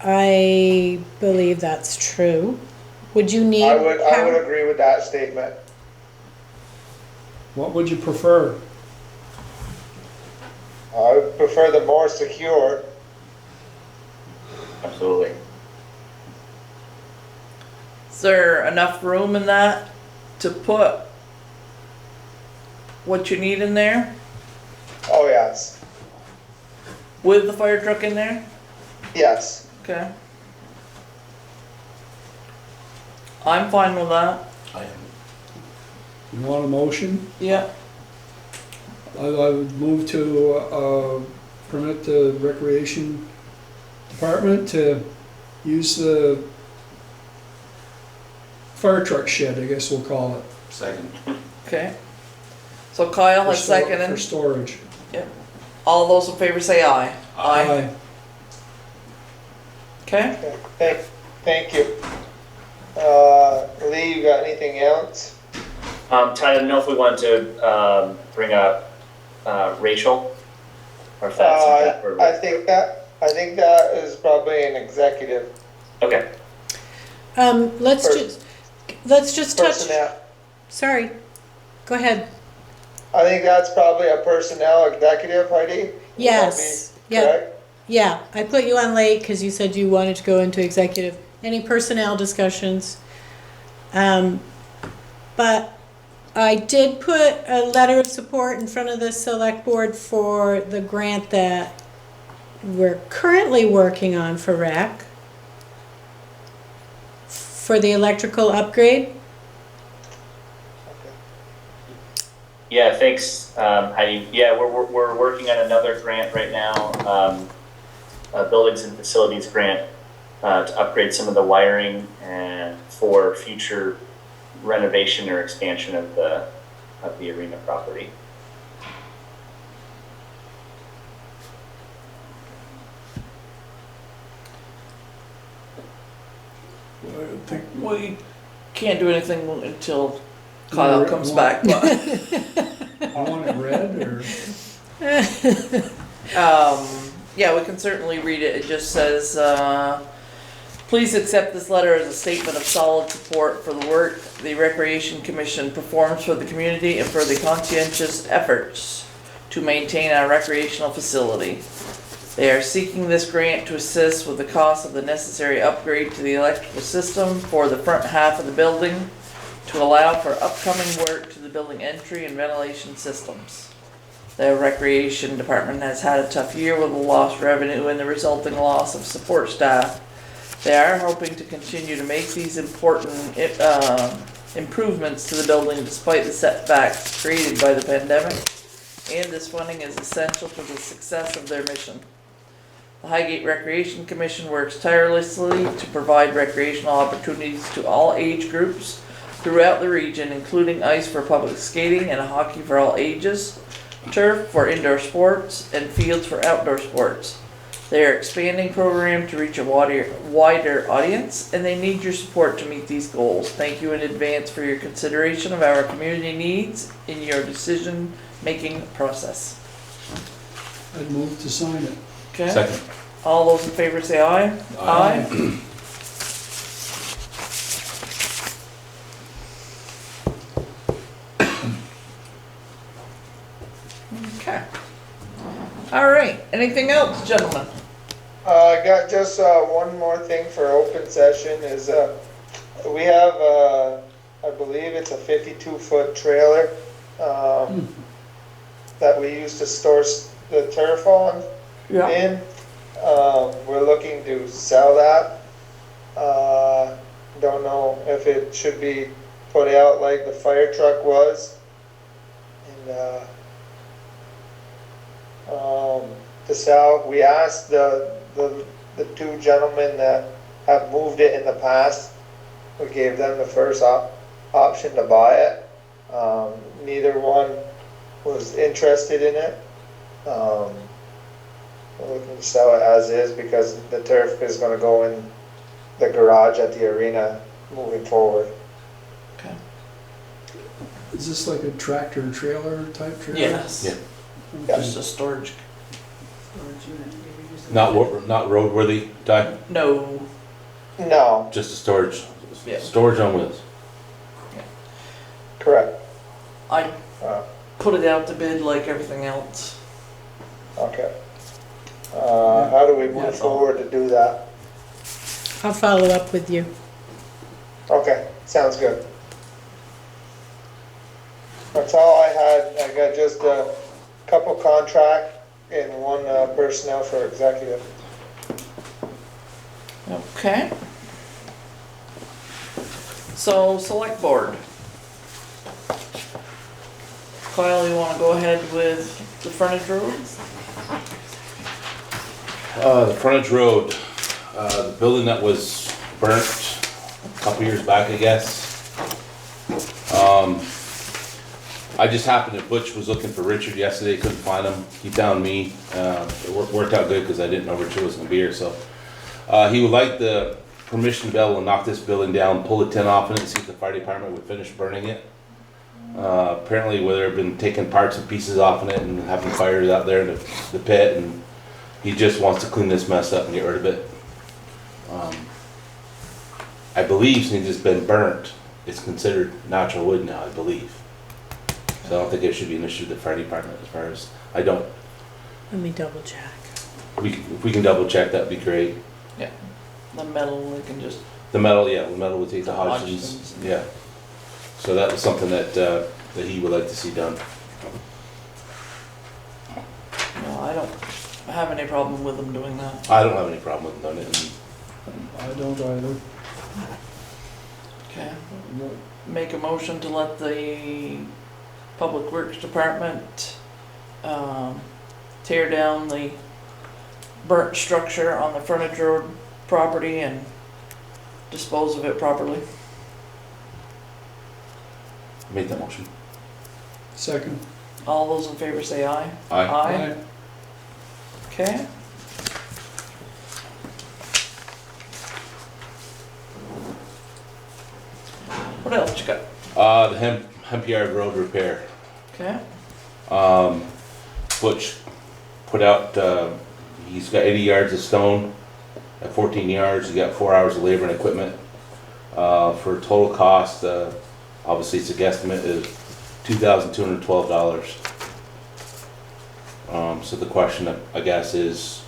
I believe that's true. Would you need I would power? agree with that statement. What would you prefer? I would prefer the more secure. Absolutely. there enough room in that to put what you need in there Oh, yes, with the fire truck in there? yes. Okay. I'm fine with that. I am. You want a motion? Yeah. I would move to permit the recreation department to use the fire truck shed, I guess we'll call it. Second. Okay. So Kyle has For seconded. storage. All those in favor say aye. Aye. Okay. Okay, thank you. Lee, you got anything else? Ty, I don't know if we want to bring up Rachel, or if that's I think that is probably an executive okay. Let's just touch, personnel. sorry, go ahead. I think that's probably a personnel executive, Heidi? Would that Yes, be yeah, correct? yeah, I put you on late because you said you wanted to go into executive. Any personnel discussions? But I did put a letter of support in front of the select board for the grant that we're currently working on for rec, for the electrical upgrade. Yeah, thanks, Heidi. Yeah, we're working on another grant right now, a buildings and facilities grant to upgrade some of the wiring and for future renovation or expansion of the arena property. I think we can't do anything until Kyle comes back, but You want it read, or? yeah, we can certainly read it. It just says, please accept this letter as a statement of solid support for the work the Recreation Commission performs for the community and for the conscientious efforts to maintain our recreational facility. They are seeking this grant to assist with the cost of the necessary upgrade to the electrical system for the front half of the building to allow for upcoming work to the building entry and ventilation systems. The Recreation Department has had a tough year with the lost revenue and the resulting loss of support staff. They are hoping to continue to make these important improvements to the building despite the setbacks created by the pandemic, and this funding is essential to the success of their mission. The Highgate Recreation Commission works tirelessly to provide recreational opportunities to all age groups throughout the region, including ice for public skating and hockey for all ages, turf for indoor sports, and fields for outdoor sports. They are expanding program to reach a wider audience, and they need your support to meet these goals. Thank you in advance for your consideration of our community needs in your decision-making process. I'd move to sign it. Okay? Second. All those in favor say aye. Aye. Okay. All right. Anything else, gentlemen? I got just one more thing for open session is we have, I believe it's a 52-foot trailer that we use to store the turf on in. We're looking to sell that. Don't know if it should be put out like the fire truck was. And to sell, we asked the two gentlemen that have moved it in the past. We gave them the first option to buy it. Neither one was interested in it. We're looking to sell it as is because the turf is going to go in the garage at the arena moving forward. Okay. Is this like a tractor trailer type trailer? Yes. Yeah. Just a storage. Not roadworthy type, No. No, just a storage, Yeah. storage on wheels. correct. I put it out to bid like everything else. Okay. How do we move forward to do that? I'll follow up with you. Okay, sounds good. That's all I had. I got just a couple contract and one personnel for executive. Okay. So, select board. Kyle, you wanna go ahead with the frontage road? The frontage road, the building that was burnt a couple years back, I guess. I just happened to, Butch was looking for Richard yesterday, couldn't find him. He found me. It worked out good because I didn't know Richard was gonna be here, so. He would like the permission to be able to knock this building down, pull the tin off in it, and see if the fire department would finish burning it. Apparently, where they've been taking parts and pieces off in it and having fires out there in the pit, and he just wants to clean this mess up and get rid of it. I believe since it's been burnt, it's considered natural wood now, I believe. So I don't think it should be an issue with the fire department as far as, I don't. Let me double check. If we can double check, that'd be great. Yeah. The metal, we can just, The metal, yeah, the metal would take the Hodgson's. Hodgson's, yeah. So that was something that, that he would like to see done. no, I don't have any problem with them doing that. I don't have any problem with doing it. I don't either. Okay. Make a motion to let the Public Works Department, tear down the burnt structure on the frontage road property and dispose of it properly. Make that motion. Second. All those in favor say aye. Aye. Aye. Okay. What else you got? The hemp yard road repair. Okay. Butch put out, he's got 80 yards of stone at 14 yards. He got 4 hours of labor and equipment. For a total cost, obviously it's a guesstimate, is $2,212. So the question, I guess, is,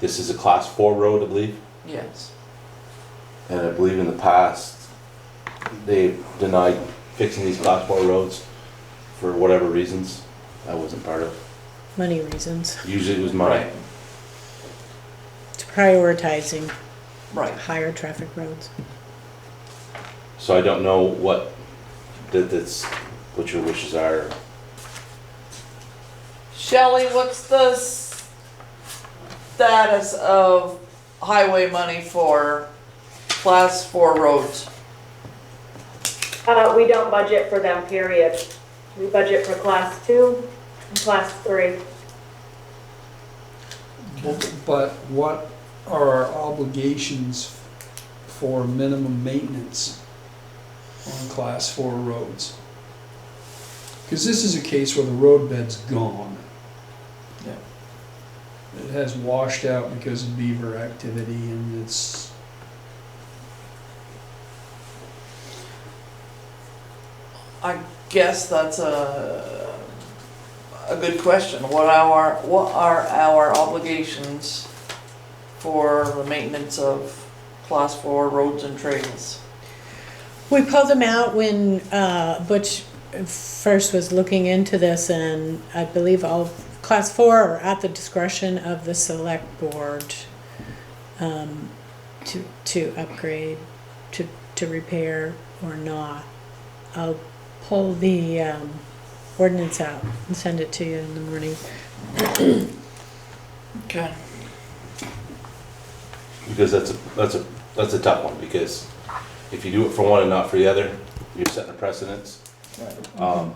this is a class 4 road, I believe. Yes. And I believe in the past, they denied fixing these class 4 roads for whatever reasons I wasn't part of. Money reasons. Usually it was money. Right. It's prioritizing Right. higher traffic roads. So I don't know what your wishes are. Shelley, what's the status of highway money for class 4 roads? We don't budget for them, period. We budget for class 2 and class 3. But what are our obligations for minimum maintenance on class 4 roads? Because this is a case where the road bed's gone. Yeah. It has washed out because of beaver activity, and it's, I guess that's a good question. What are our obligations for the maintenance of class 4 roads and trails? We pulled them out when Butch first was looking into this, and I believe all class 4 are at the discretion of the select board to upgrade, to repair or not. I'll pull the ordinance out and send it to you in the morning. Okay. Because that's a tough one, because if you do it for one and not for the other, you're setting a precedence. Not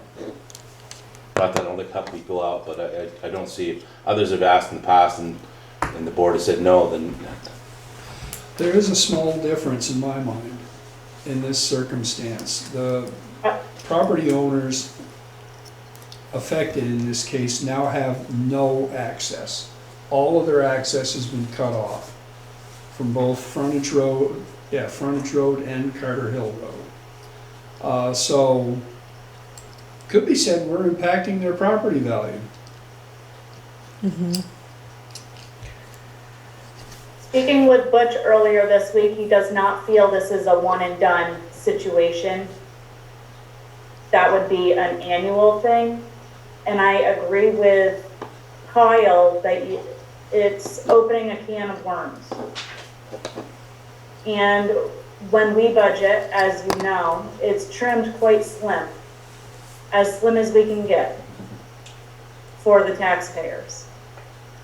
that I don't like help people out, but I don't see, if others have asked in the past and the board has said no, then. there is a small difference in my mind in this circumstance. The property owners affected in this case now have no access. All of their access has been cut off from both frontage road and Carter Hill Road. So, could be said we're impacting their property value. Mm-hmm. Speaking with Butch earlier this week, he does not feel this is a one and done situation. That would be an annual thing. And I agree with Kyle that it's opening a can of worms. And when we budget, as you know, it's trimmed quite slim, as slim as we can get for the taxpayers.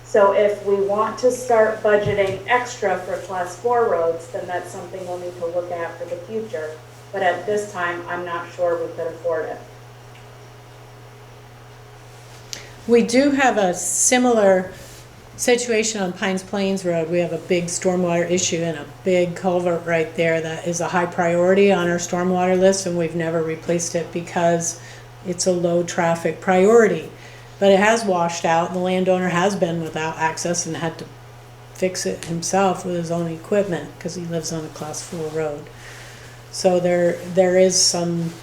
So if we want to start budgeting extra for class 4 roads, then that's something we'll need to look at for the future. But at this time, I'm not sure we could afford it. We do have a similar situation on Pines Plains Road. We have a big stormwater issue and a big culvert right there that is a high priority on our stormwater list, and we've never replaced it because it's a low traffic priority. But it has washed out, and the landowner has been without access and had to fix it himself with his own equipment because he lives on a class 4 road. So there is some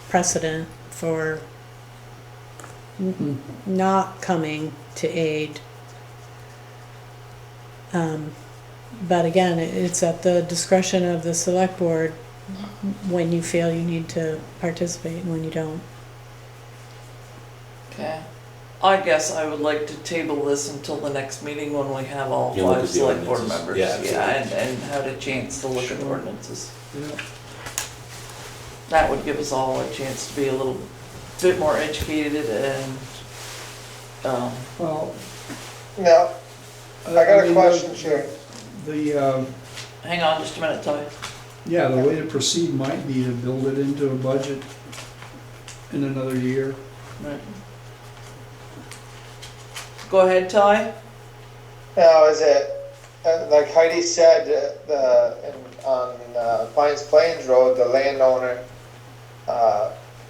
precedent for not coming to aid. But again, it's at the discretion of the select board when you feel you need to participate and when you don't. Okay. I guess I would like to table this until the next meeting when we have all You look 5 at the select board ordinances. members. Yeah, absolutely. And had a chance to look at the ordinances. Yeah. That would give us all a chance to be a little bit more educated and, Well, Now, I got a mean, question, Sharon. hang on just a minute, Ty. Yeah, the way to proceed might be to build it into a budget in another year. Right. Go ahead, Ty. Now, is it, like Heidi said, on Pines Plains Road, the landowner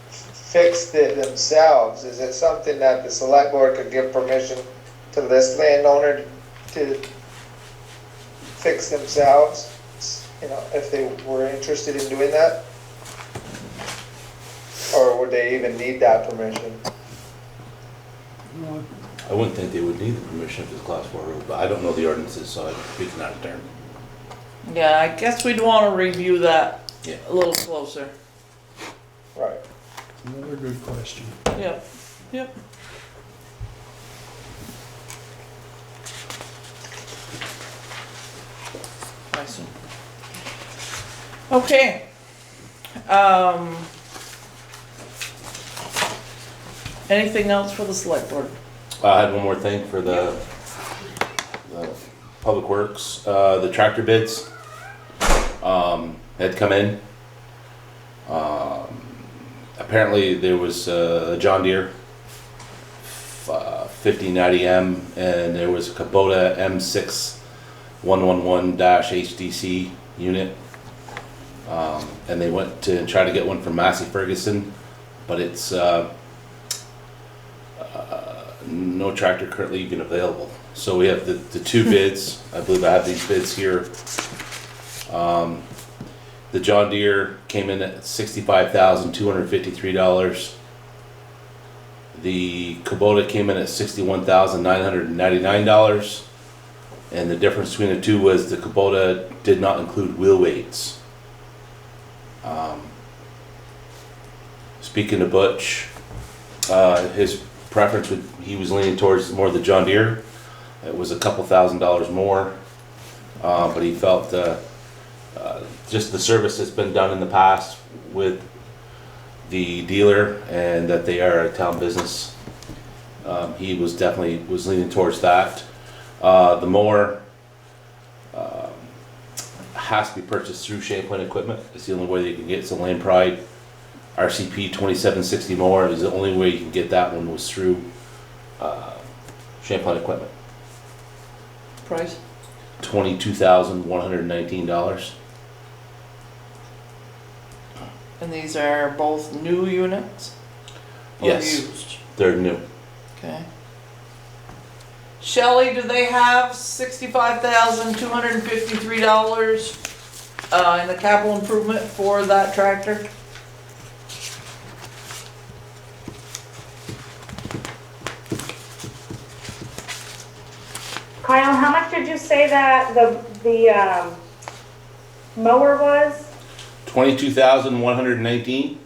fixed it themselves. Is it something that the select board could give permission to this landowner to fix themselves? You know, if they were interested in doing that? Or would they even need that permission? I wouldn't think they would need the permission if it's class 4 road, but I don't know the ordinances, so I'm speaking out of turn. Yeah, I guess we'd want to review that Yeah. a little closer. Right. Another good question. Yep, yep. I see. Okay. Anything else for the select board? I had one more thing for the Public Works, the tractor bids, had come in. Apparently there was a John Deere 5090M and there was a Kubota M6111-HDC unit. And they went to try to get one from Massey Ferguson, but it's no tractor currently even available. So we have the two bids. I believe I have these bids here. The John Deere came in at $65,253. The Kubota came in at $61,999. And the difference between the two was the Kubota did not include wheel weights. Speaking of Butch, his preference he was leaning towards more the John Deere. It was a couple $1,000s more, but he felt just the service that's been done in the past with the dealer and that they are a town business. He was definitely leaning towards that. The mower has to be purchased through Champlain Equipment. It's the only way you can get some Land Pride. RCP 2760 mower is the only way you can get that one was through Champlain Equipment. Price? $22,119. And these are both new units? Or Yes. used? They're new. Okay. Shelley, do they have $65,253 in the capital improvement for that tractor? Kyle, how much did you say that the mower was? 22,119.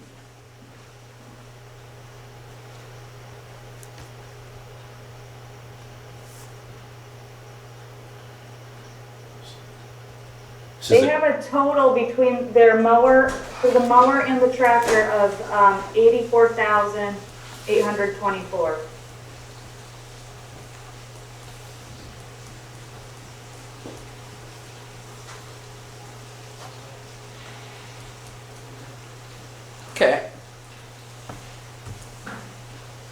They have a total between their mower, for the mower and the tractor of 84,824. Okay.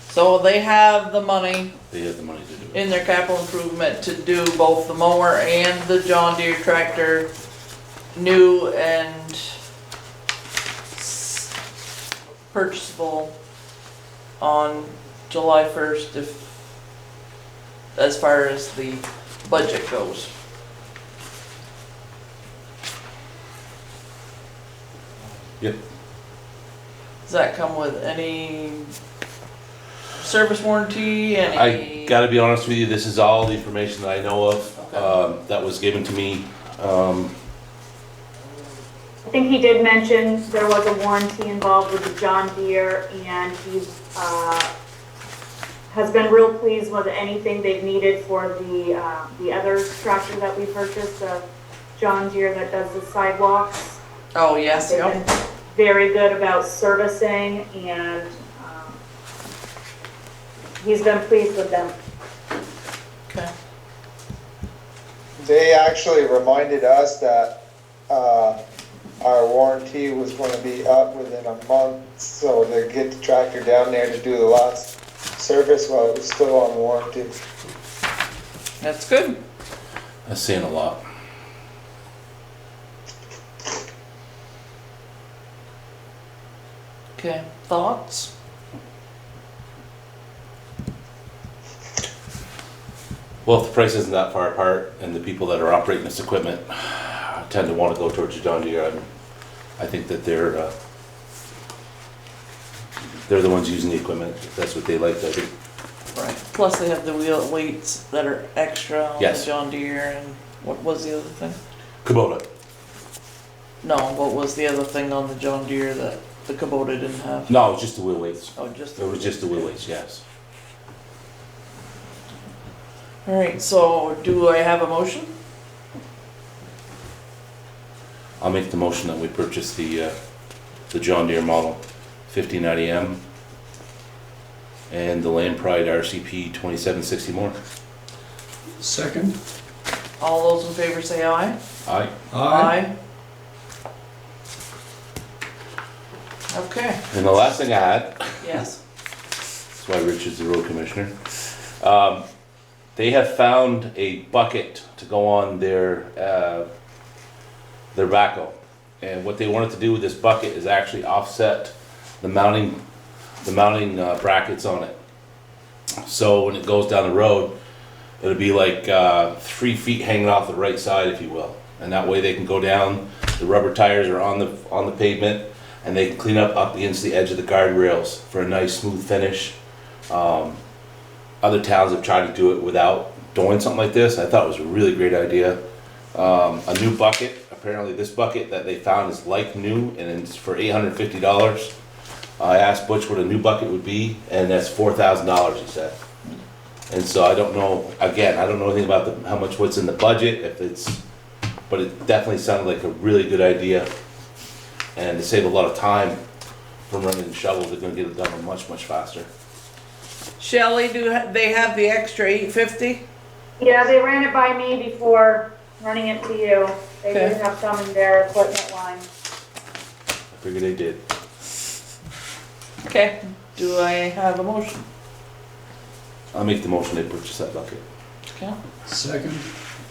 So they have the money They have the money to do it. in their capital improvement to do both the mower and the John Deere tractor, new and purchasable on July 1st, if, as far as the budget goes. Yep. Does that come with any service warranty, I any? gotta be honest with you, this is all the information that I know of, Okay. that was given to me. I think he did mention there was a warranty involved with the John Deere, and he has been real pleased with anything they've needed for the other tractor that we purchased, the John Deere that does the sidewalks. Oh, yes, They've yep. been very good about servicing, and he's been pleased with them. Okay. They actually reminded us that, our warranty was gonna be up within a month, so they get the tractor down there to do the last service while it was still on warranty. That's good. That's saying a lot. Okay, thoughts? Well, if the price isn't that far apart and the people that are operating this equipment tend to want to go towards the John Deere, I think that they're the ones using the equipment. That's what they like, I think. Right. Plus they have the wheel weights that are extra on the Yes. John Deere, and what was the other thing? Kubota. No, what was the other thing on the John Deere that the Kubota didn't have? No, it was just the wheel weights. Oh, just. It was just the wheel weights, yes. Alright, so do I have a motion? I'll make the motion that we purchase the John Deere model 1590M and the Land Pride RCP 2760 more. Second? All those in favor say aye. Aye. Okay, And the last thing I had, yes. that's why Richard's the road commissioner. They have found a bucket to go on their backhoe. And what they wanted to do with this bucket is actually offset the mounting brackets on it. So when it goes down the road, it'll be like 3 feet hanging off the right side, if you will. And that way they can go down, the rubber tires are on the pavement, and they can clean up against the edge of the guardrails for a nice smooth finish. Other towns have tried to do it without doing something like this. I thought it was a really great idea. A new bucket, apparently this bucket that they found is like new, and it's for $850. I asked Butch what a new bucket would be, and that's $4,000, he said. And so I don't know, again, I don't know anything about what's in the budget, but it definitely sounded like a really good idea. And to save a lot of time from running the shovels, they're gonna get it done much, much faster. Shelley, they have the extra $850? Yeah, they ran it by me before running it to you. They Okay. did have some in their equipment line. I figured they did. Okay, do I have a motion? I'll make the motion they purchase that bucket. Okay. Second?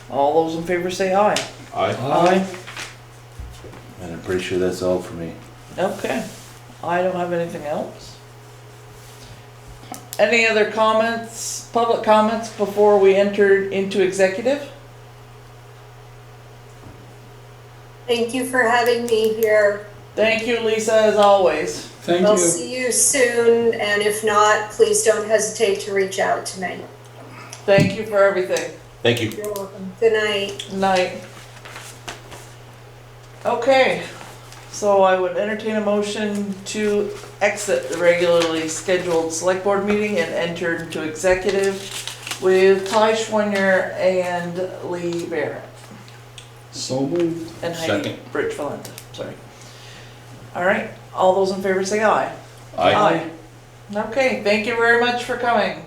All those in favor say aye. Aye. And I'm pretty sure that's all for me. Okay, I don't have anything else. Any other comments, public comments before we enter into executive? Thank you for having me here. Thank you, Lisa, as always. Thank I'll you. see you soon, and if not, please don't hesitate to reach out to me. Thank you for everything. Thank you. You're welcome. Good night. Night. Okay, so I would entertain a motion to exit the regularly scheduled select board meeting and enter into executive with Ty Schwiner and Lee Barrett So moved. and Heidi Second. Bridge Valenta, sorry. All right, all those in favor say aye. Aye. Okay, thank you very much for coming.